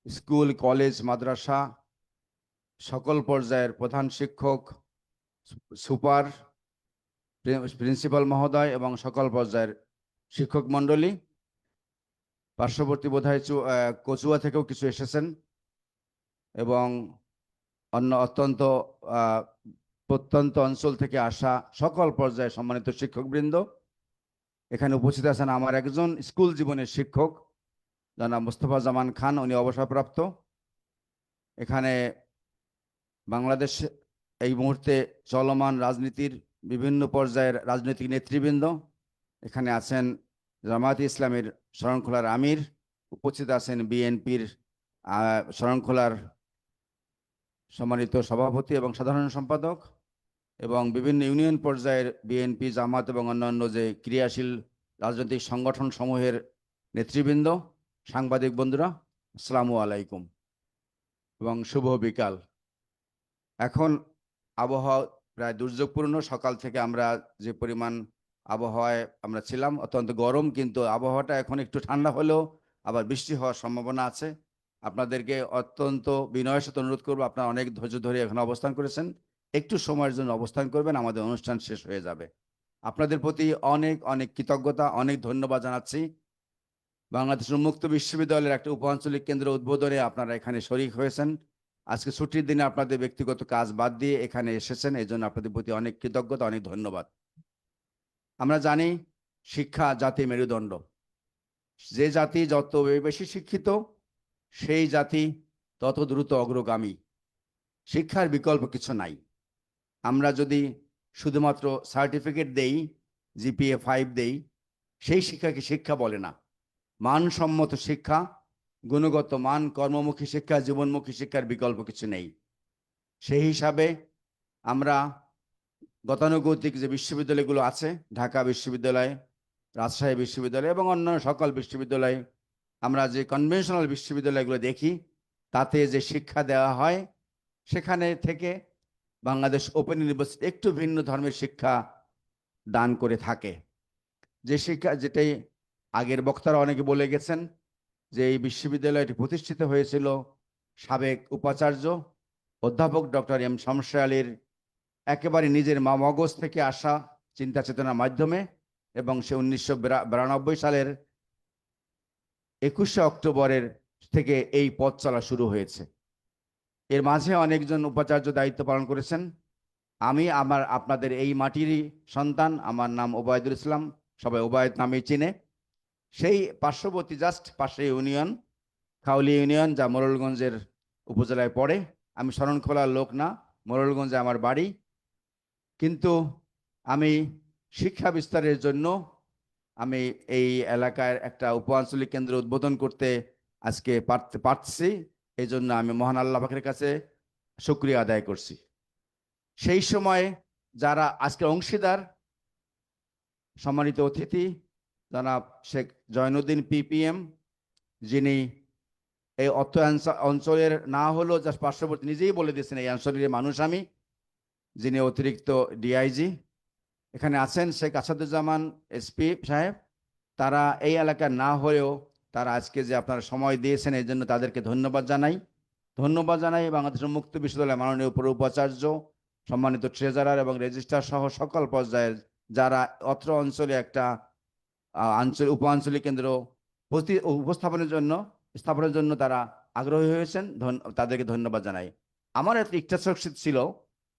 স্কুল, কলেজ, মাদ্রাসা, সকল পর্যায়ের প্রধান শিক্ষক, সুপার, প্রিন্সিপাল মহোদয় এবং সকল পর্যায়ের শিক্ষক মণ্ডলী, পার্শ্ববর্তী বোধহয় কচুয়া থেকেও কিছু এসেছেন এবং অন্য অত্যন্ত প্রত্যন্ত অঞ্চল থেকে আসা সকল পর্যায়ে সম্মানিত শিক্ষকবৃন্দ, এখানে উপস্থিত আছেন আমার একজন স্কুল জীবনের শিক্ষক জনাব মোস্তফা জামান খান, উনি অবসরপ্রাপ্ত। এখানে বাংলাদেশ এই মুহূর্তে চলমান রাজনীতির বিভিন্ন পর্যায়ের রাজনৈতিক নেতৃবৃন্দ, এখানে আছেন জামায়াতে ইসলামীর শরণখোলার আমির, উপস্থিত আছেন বিএনপির শরণখোলার সম্মানিত সভাপতি এবং সাধারণ সম্পাদক, এবং বিভিন্ন ইউনিয়ন পর্যায়ের বিএনপি, জামাত এবং অন্যান্য যে ক্রিয়াশীল রাজনৈতিক সংগঠন সমূহের নেতৃবৃন্দ, সাংবাদিক বন্ধুরা, আসসালামু আলাইকুম এবং শুভ বিকাল। এখন আবহাওয়া প্রায় দুর্যোগপূর্ণ। সকাল থেকে আমরা যে পরিমাণ আবহাওয়ায় আমরা ছিলাম অত্যন্ত গরম, কিন্তু আবহাওয়াটা এখন একটু ঠান্ডা হলেও আবার বৃষ্টি হওয়ার সম্ভাবনা আছে। আপনাদেরকে অত্যন্ত বিনয়ের সাথে অনুরোধ করবো, আপনারা অনেক ধৈর্য ধরে এখানে অবস্থান করেছেন, একটু সময়ের জন্য অবস্থান করবেন, আমাদের অনুষ্ঠান শেষ হয়ে যাবে। আপনাদের প্রতি অনেক অনেক কৃতজ্ঞতা, অনেক ধন্যবাদ জানাচ্ছি। বাংলাদেশ উন্মুক্ত বিশ্ববিদ্যালয়ের একটা উপ-আঞ্চলিক কেন্দ্র উদ্বোধনে আপনারা এখানে শরীক হয়েছেন। আজকে ছুটির দিনে আপনাদের ব্যক্তিগত কাজ বাদ দিয়ে এখানে এসেছেন, এই জন্য আপনাদের প্রতি অনেক কৃতজ্ঞতা, অনেক ধন্যবাদ। আমরা জানি শিক্ষা জাতি মেরুদণ্ড। যে জাতি যত বেশি শিক্ষিত, সেই জাতি তত দ্রুত অগ্রগামী। শিক্ষার বিকল্প কিছু নাই। আমরা যদি শুধুমাত্র সার্টিফিকেট দেই, জিপিএ 5 দেই, সেই শিক্ষাকে শিক্ষা বলে না। মানসম্মত শিক্ষা, গুণগত মান, কর্মমুখী শিক্ষা, জীবনমুখী শিক্ষার বিকল্প কিছু নেই। সেই হিসাবে আমরা গতানুগতিক যে বিশ্ববিদ্যালয়গুলো আছে, ঢাকা বিশ্ববিদ্যালয়, রাজশাহী বিশ্ববিদ্যালয় এবং অন্য সকল বিশ্ববিদ্যালয়, আমরা যে কনভেনশনাল বিশ্ববিদ্যালয়গুলো দেখি, তাতে যে শিক্ষা দেওয়া হয়, সেখানে থেকে বাংলাদেশ ওপেন ইউনিভার্সিটি একটু ভিন্ন ধর্মের শিক্ষা দান করে থাকে। যে শিক্ষা, যেটাই আগের বক্তারা অনেকে বলে গেছেন, যে এই বিশ্ববিদ্যালয়টি প্রতিষ্ঠিত হয়েছিল সাবেক উপাচার্য অধ্যাপক ডক্টর এম শমশের আলীর একেবারে নিজের মগজ থেকে আসা চিন্তা চেতনার মাধ্যমে, এবং সে 1992 সালের 21শে অক্টোবরের থেকে এই পথ চলা শুরু হয়েছে। এর মাঝে অনেকজন উপাচার্য দায়িত্ব পালন করেছেন। আমি আপনাদের এই মাটিরই সন্তান, আমার নাম ওবায়দুল ইসলাম, সবাই ওবায়দ নামে চিনে। সেই পার্শ্ববর্তী জাস্ট পাশে ইউনিয়ন, খাউলি ইউনিয়ন, যা মোড়লগঞ্জের উপজেলায় পড়ে। আমি শরণখোলার লোক না, মোড়লগঞ্জে আমার বাড়ি, কিন্তু আমি শিক্ষা বিস্তারের জন্য আমি এই এলাকার একটা উপ-আঞ্চলিক কেন্দ্র উদ্বোধন করতে আজকে পারছি। এই জন্য আমি মহান আল্লাহ পাকের কাছে শুকরিয়া আদায় করছি। সেই সময় যারা আজকে অংশীদার, সম্মানিত অতিথি জনাব শেখ জয়নুদ্দিন পিপিএম, যিনি এই অত্র অঞ্চলের না হলেও যা পার্শ্ববর্তী, নিজেই বলে দিয়েছেন এই অঞ্চলের মানুষ আমি, যিনি অতিরিক্ত ডিআইজি এখানে আছেন, শেখ আসাদুজ্জামান এসপি সাহেব, তারা এই এলাকার না হলেও তারা আজকে যে আপনারা সময় দিয়েছেন, এই জন্য তাদেরকে ধন্যবাদ জানাই। বাংলাদেশ উন্মুক্ত বিশ্ববিদ্যালয়ের মাননীয় উপাচার্য, সম্মানিত ট্রেজারার এবং রেজিস্ট্রার সহ সকল পর্যায়ের যারা অত্র অঞ্চলে একটা উপ-আঞ্চলিক কেন্দ্র স্থাপনের জন্য তারা আগ্রহী হয়েছেন, তাদেরকে ধন্যবাদ জানাই। আমার একটা ইচ্ছাশক্তি ছিল,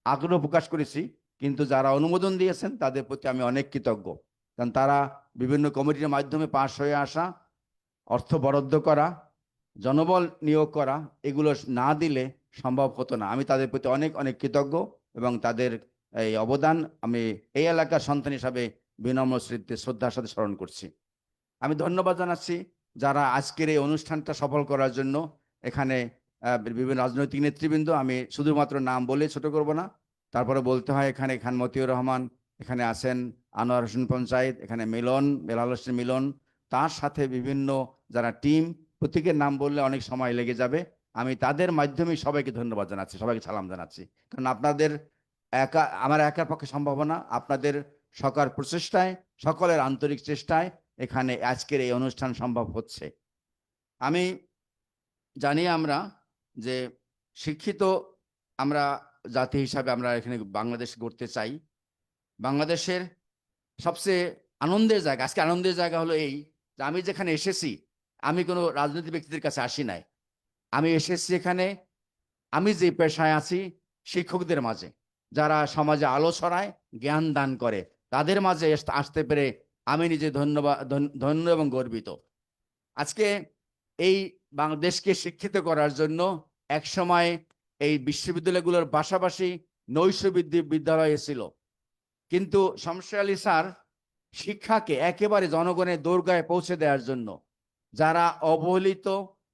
আগ্রহ প্রকাশ করেছি, কিন্তু যারা অনুমোদন দিয়েছেন তাদের প্রতি আমি অনেক কৃতজ্ঞ। কারণ তারা বিভিন্ন কমিটির মাধ্যমে পাশ হয়ে আসা, অর্থ বরাদ্দ করা, জনবল নিয়োগ করা, এগুলো না দিলে সম্ভব হতো না। আমি তাদের প্রতি অনেক অনেক কৃতজ্ঞ এবং তাদের এই অবদান আমি এই এলাকার সন্তান হিসাবে বিনম্র শ্রদ্ধার সাথে স্মরণ করছি। আমি ধন্যবাদ জানাচ্ছি যারা আজকের এই অনুষ্ঠানটা সফল করার জন্য এখানে বিভিন্ন রাজনৈতিক নেতৃবৃন্দ, আমি শুধুমাত্র নাম বলে ছোট করব না, তারপরে বলতে হয় এখানে খান মতিউর রহমান, এখানে আছেন আনোয়ার হোসেন পঞ্চায়েত, এখানে মিলন, বেলাল হোসেন মিলন, তার সাথে বিভিন্ন যারা টিম, প্রত্যেকের নাম বললে অনেক সময় লেগে যাবে। আমি তাদের মাধ্যমে সবাইকে ধন্যবাদ জানাচ্ছি, সবাইকে সালাম জানাচ্ছি। কারণ আপনাদের আমার একার পক্ষে সম্ভব না, আপনাদের সকল প্রচেষ্টায়, সকলের আন্তরিক চেষ্টায় এখানে আজকের এই অনুষ্ঠান সম্ভব হচ্ছে। আমি জানি আমরা যে শিক্ষিত আমরা জাতি হিসাবে আমরা এখানে বাংলাদেশ গড়তে চাই। বাংলাদেশের সবচেয়ে আনন্দের জায়গা, আজকে আনন্দের জায়গা হলো এই যে আমি যেখানে এসেছি, আমি কোনো রাজনৈতিক ব্যক্তিদের কাছে আসি নাই। আমি এসেছি এখানে, আমি যে পেশায় আছি, শিক্ষকদের মাঝে, যারা সমাজে আলো ছড়ায়, জ্ঞান দান করে, তাদের মাঝে আসতে পেরে আমি নিজে ধন্য এবং গর্বিত। আজকে এই বাংলাদেশকে শিক্ষিত করার জন্য একসময় এই বিশ্ববিদ্যালয়গুলোর পাশাপাশি নৈশ বিদ্যালয় ছিল, কিন্তু শমশের আলী স্যার শিক্ষাকে একেবারে জনগণের দোরগোড়ায় পৌঁছে দেওয়ার জন্য, যারা অবহেলিত,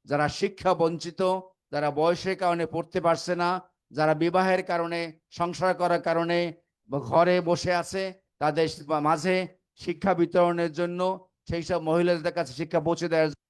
যারা শিক্ষা বঞ্চিত, যারা বয়সের কারণে পড়তে পারছে না, যারা বিবাহের কারণে, সংসার করার কারণে ঘরে বসে আছে, তাদের মাঝে শিক্ষা বিতরণের জন্য, সেই সব মহিলাদের কাছে শিক্ষা পৌঁছে দেওয়ার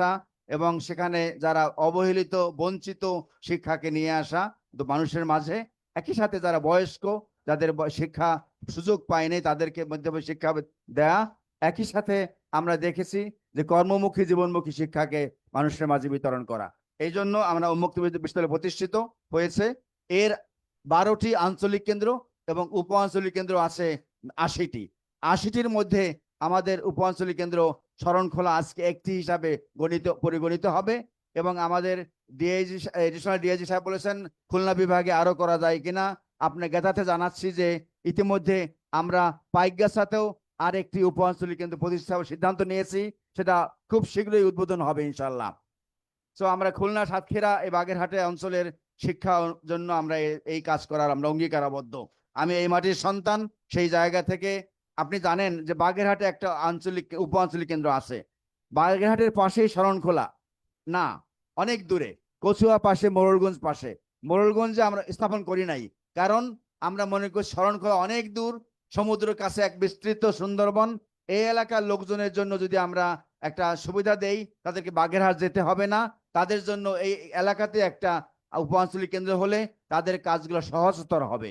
আসা এবং সেখানে যারা অবহেলিত বঞ্চিত শিক্ষাকে নিয়ে আসা তো মানুষের মাঝে, একই সাথে যারা বয়স্ক যাদের শিক্ষা সুযোগ পায়নি তাদেরকে মধ্যে শিক্ষা দেয়া, একই সাথে আমরা দেখেছি যে কর্মমুখী জীবনমুখী শিক্ষাকে মানুষের মাঝে বিতরণ করা। এই জন্য আমরা উন্মুক্ত বিশ্ববিদ্যালয় প্রতিষ্ঠিত হয়েছে। এর 12টি আঞ্চলিক কেন্দ্র এবং উপ আঞ্চলিক কেন্দ্র আছে 80টি। 80টির মধ্যে আমাদের উপ আঞ্চলিক কেন্দ্র শরণখোলা আজকে একটি হিসাবে পরিগণিত হবে এবং আমাদের ডিআইজি এডিশনাল ডিআইজি সাহেব বলেছেন খুলনা বিভাগে আরো করা যায় কিনা। আপনার জ্ঞাতার্থে জানাচ্ছি যে ইতিমধ্যে আমরা পাইকগাছাতেও আর একটি উপ আঞ্চলিক কেন্দ্র প্রতিষ্ঠার সিদ্ধান্ত নিয়েছি, সেটা খুব শীঘ্রই উদ্বোধন হবে ইনশাল্লাহ। তো আমরা খুলনা, সাতক্ষীরা এই বাগেরহাটে অঞ্চলের শিক্ষার জন্য আমরা এই কাজ করার আমরা অঙ্গীকারাবদ্ধ। আমি এই মাটির সন্তান, সেই জায়গা থেকে আপনি জানেন যে বাগেরহাটে একটা আঞ্চলিক উপ আঞ্চলিক কেন্দ্র আছে, বাগেরহাটের পাশেই শরণখোলা না, অনেক দূরে, কচুয়া পাশে, মোড়লগঞ্জ পাশে। মোড়লগঞ্জে আমরা স্থাপন করি নাই, কারণ আমরা মনে করি শরণখোলা অনেক দূর, সমুদ্রের কাছে এক বিস্তৃত সুন্দরবন। এই এলাকার লোকজনের জন্য যদি আমরা একটা সুবিধা দেই, তাদেরকে বাগেরহাট যেতে হবে না, তাদের জন্য এই এলাকাতে একটা উপ আঞ্চলিক কেন্দ্র হলে তাদের কাজগুলো সহজতর হবে।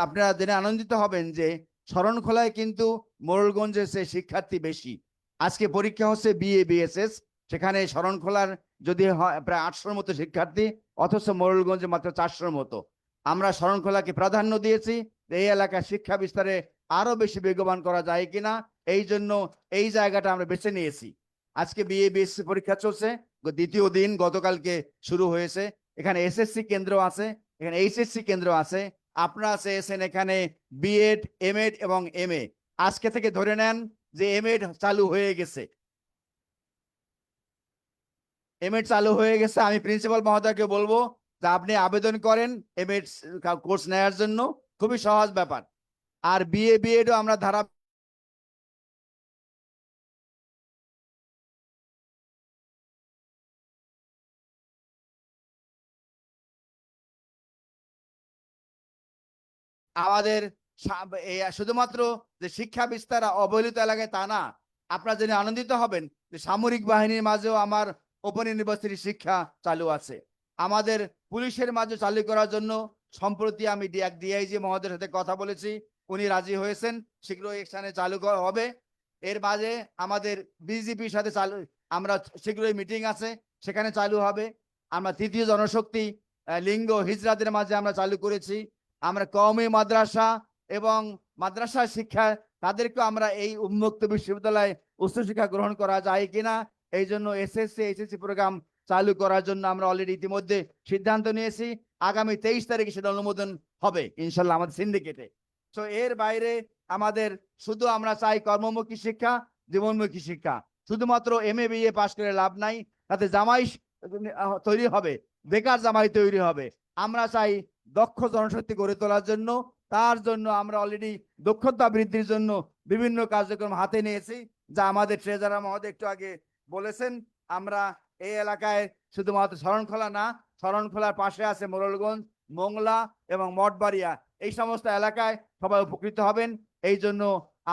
আপনারা জেনে আনন্দিত হবেন যে শরণখোলায় কিন্তু মোড়লগঞ্জে সে শিক্ষার্থী বেশি। আজকে পরীক্ষা হচ্ছে বিএ বিএসএস, সেখানে শরণখোলার যদি হয় প্রায় 800-র মতো শিক্ষার্থী, অথচ মোড়লগঞ্জে মাত্র 400-র মতো। আমরা শরণখোলাকে প্রাধান্য দিয়েছি, এই এলাকার শিক্ষা বিস্তারে আরো বেশি বেগবান করা যায় কিনা, এই জন্য এই জায়গাটা আমরা বেছে নিয়েছি। আজকে বিএ বিএসসি পরীক্ষা চলছে, দ্বিতীয় দিন গতকালকে শুরু হয়েছে। এখানে এসএসসি কেন্দ্র আছে, এখানে এইচএসসি কেন্দ্র আছে। আপনারা চেয়েছেন এখানে বিএড, এমএড এবং এমএ। আজকে থেকে ধরে নেন যে এমএড চালু হয়ে গেছে, এমএড চালু হয়ে গেছে। আমি প্রিন্সিপাল মহোদয়কে বলবো যে আপনি আবেদন করেন এমএড কোর্স নেওয়ার জন্য, খুবই সহজ ব্যাপার। আর বিএ বিএডও আমরা ধারা আমাদের শুধুমাত্র যে শিক্ষা বিস্তার অবহেলিত এলাকায় তা না, আপনারা জেনে আনন্দিত হবেন যে সামরিক বাহিনীর মাঝেও আমার ওপেন ইউনিভার্সিটি শিক্ষা চালু আছে। আমাদের পুলিশের মাঝে চালু করার জন্য সম্প্রতি আমি ডিআইজি মহোদয়ের সাথে কথা বলেছি, উনি রাজি হয়েছেন, শীঘ্রই এখানে চালু হবে। এর মাঝে আমাদের বিজেপির সাথে আমরা শীঘ্রই মিটিং আছে, সেখানে চালু হবে। আমরা তৃতীয় জনশক্তি লিঙ্গ হিজড়াদের মাঝে আমরা চালু করেছি। আমরা কওমি মাদ্রাসা এবং মাদ্রাসা শিক্ষা তাদেরকে আমরা এই উন্মুক্ত বিশ্ববিদ্যালয়ে উচ্চশিক্ষা গ্রহণ করা যায় কিনা, এই জন্য এসএসসি এইচএসসি প্রোগ্রাম চালু করার জন্য আমরা অলরেডি ইতিমধ্যে সিদ্ধান্ত নিয়েছি। আগামী 23 তারিখে সেটা অনুমোদন হবে ইনশাল্লাহ আমাদের সিন্ডিকেটে। তো এর বাইরে আমাদের শুধু আমরা চাই কর্মমুখী শিক্ষা, জীবনমুখী শিক্ষা। শুধুমাত্র এমএ বিএ পাশ করে লাভ নাই, তাতে জামাই তৈরি হবে, বেকার জামাই তৈরি হবে। আমরা চাই দক্ষ জনশক্তি গড়ে তোলার জন্য, তার জন্য আমরা অলরেডি দক্ষতা বৃদ্ধির জন্য বিভিন্ন কার্যক্রম হাতে নিয়েছি, যা আমাদের ট্রেজারার মহোদয় একটু আগে বলেছেন। আমরা এই এলাকায় শুধুমাত্র শরণখোলা না, শরণখোলার পাশে আছে মোড়লগঞ্জ, মোংলা এবং মঠবাড়িয়া, এই সমস্ত এলাকায় সবাই উপকৃত হবেন। এই জন্য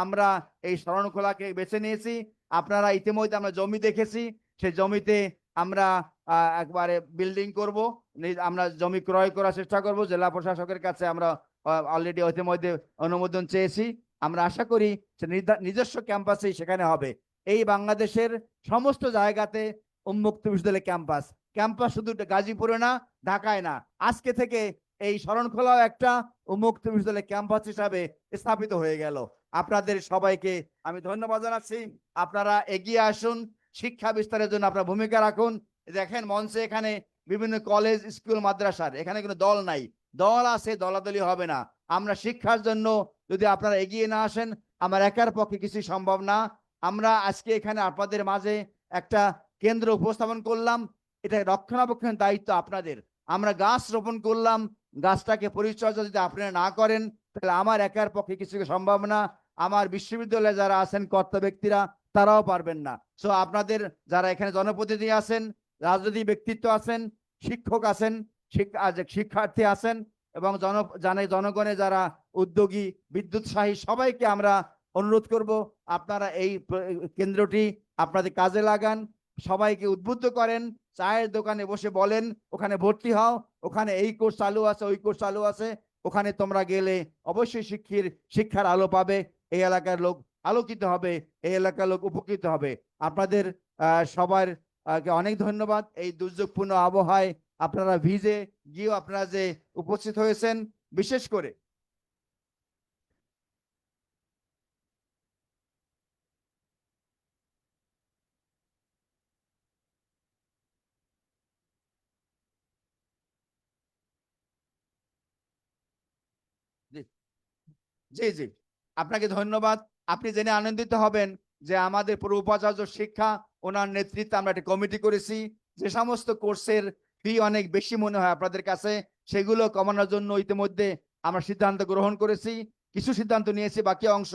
আমরা এই শরণখোলাকে বেছে নিয়েছি। আপনারা ইতিমধ্যে আমরা জমি দেখেছি, সেই জমিতে আমরা একবারে বিল্ডিং করব, আমরা জমি ক্রয় করার চেষ্টা করব। জেলা প্রশাসকের কাছে আমরা অলরেডি ইতিমধ্যে অনুমোদন চেয়েছি। আমরা আশা করি নিজস্ব ক্যাম্পাসেই সেখানে হবে। এই বাংলাদেশের সমস্ত জায়গাতে উন্মুক্ত বিশ্ববিদ্যালয় ক্যাম্পাস শুধু গাজীপুরে না, ঢাকায় না, আজকে থেকে এই শরণখোলাও একটা উন্মুক্ত বিশ্ববিদ্যালয় ক্যাম্পাস হিসাবে স্থাপিত হয়ে গেল। আপনাদের সবাইকে আমি ধন্যবাদ জানাচ্ছি। আপনারা এগিয়ে আসুন, শিক্ষা বিস্তারের জন্য আপনারা ভূমিকা রাখুন। দেখেন মঞ্চে এখানে বিভিন্ন কলেজ, স্কুল, মাদ্রাসার এখানে কোনো দল নাই, দল আছে, দলাদলি হবে না। আমরা শিক্ষার জন্য যদি আপনারা এগিয়ে না আসেন, আমার একার পক্ষে কিছুই সম্ভব না। আমরা আজকে এখানে আপনাদের মাঝে একটা কেন্দ্র উপস্থাপন করলাম, এটা রক্ষণাবেক্ষণের দায়িত্ব আপনাদের। আমরা গাছ রোপণ করলাম, গাছটাকে পরিচর্যা যদি আপনারা না করেন, তাহলে আমার একার পক্ষে কিছু সম্ভব না। আমার বিশ্ববিদ্যালয়ে যারা আছেন কর্তা ব্যক্তিরা, তারাও পারবেন না। সো আপনাদের যারা এখানে জনপ্রতিনিধি আছেন, রাজনৈতিক ব্যক্তিত্ব আছেন, শিক্ষক আছেন, শিক্ষার্থী আছেন এবং জনগণে যারা উদ্যোগী, বিদ্যুৎসাহী, সবাইকে আমরা অনুরোধ করব আপনারা এই কেন্দ্রটি আপনাদের কাজে লাগান, সবাইকে উদ্বুদ্ধ করেন, চায়ের দোকানে বসে বলেন ওখানে ভর্তি হও, ওখানে এই কোর্স চালু আছে, ওই কোর্স চালু আছে, ওখানে তোমরা গেলে অবশ্যই শিক্ষার আলো পাবে, এই এলাকার লোক আলোকিত হবে, এই এলাকার লোক উপকৃত হবে। আপনাদের সবার কে অনেক ধন্যবাদ। এই দুর্যোগপূর্ণ আবহাওয়ায় আপনারা ভিজে গিয়েও আপনারা যে উপস্থিত হয়েছেন, বিশেষ করে জি জি জি আপনাকে ধন্যবাদ। আপনি জেনে আনন্দিত হবেন যে আমাদের পুরো উপাচার্য শিক্ষা, ওনার নেতৃত্বে আমরা একটা কমিটি করেছি। যে সমস্ত কোর্সের ফি অনেক বেশি মনে হয় আপনাদের কাছে, সেগুলো কমানোর জন্য ইতিমধ্যে আমরা সিদ্ধান্ত গ্রহণ করেছি। কিছু সিদ্ধান্ত নিয়েছি, বাকি অংশ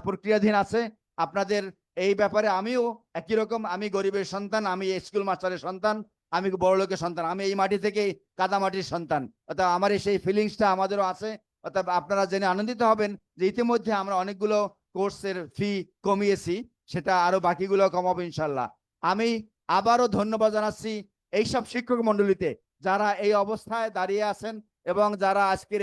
প্রক্রিয়াধীন আছে। আপনাদের এই ব্যাপারে আমিও একই রকম, আমি গরিবের সন্তান, আমি স্কুল মাস্টারের সন্তান, আমি বড় লোকের সন্তান, আমি এই মাটি থেকে কাদামাটির সন্তান, অর্থাৎ আমার সেই ফিলিংসটা আমাদেরও আছে। অর্থাৎ আপনারা জেনে আনন্দিত হবেন যে ইতিমধ্যে আমরা অনেকগুলো কোর্সের ফি কমিয়েছি, সেটা আরো বাকিগুলো কমাবো ইনশাল্লাহ। আমি আবারও ধন্যবাদ জানাচ্ছি এইসব শিক্ষক মন্ডলীতে যারা এই অবস্থায় দাঁড়িয়ে আছেন এবং যারা আজকের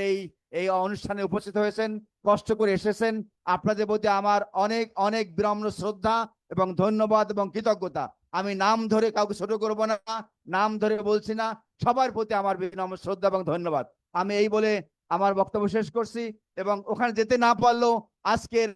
এই অনুষ্ঠানে উপস্থিত হয়েছেন, কষ্ট করে এসেছেন। আপনাদের প্রতি আমার অনেক অনেক বিনম্র শ্রদ্ধা এবং ধন্যবাদ এবং কৃতজ্ঞতা। আমি নাম ধরে কাউকে ছোট করব না, নাম ধরে বলছি না, সবার প্রতি আমার বিনম্র শ্রদ্ধা এবং ধন্যবাদ। আমি এই বলে আমার বক্তব্য শেষ করছি, এবং ওখানে যেতে না পারলেও আজকের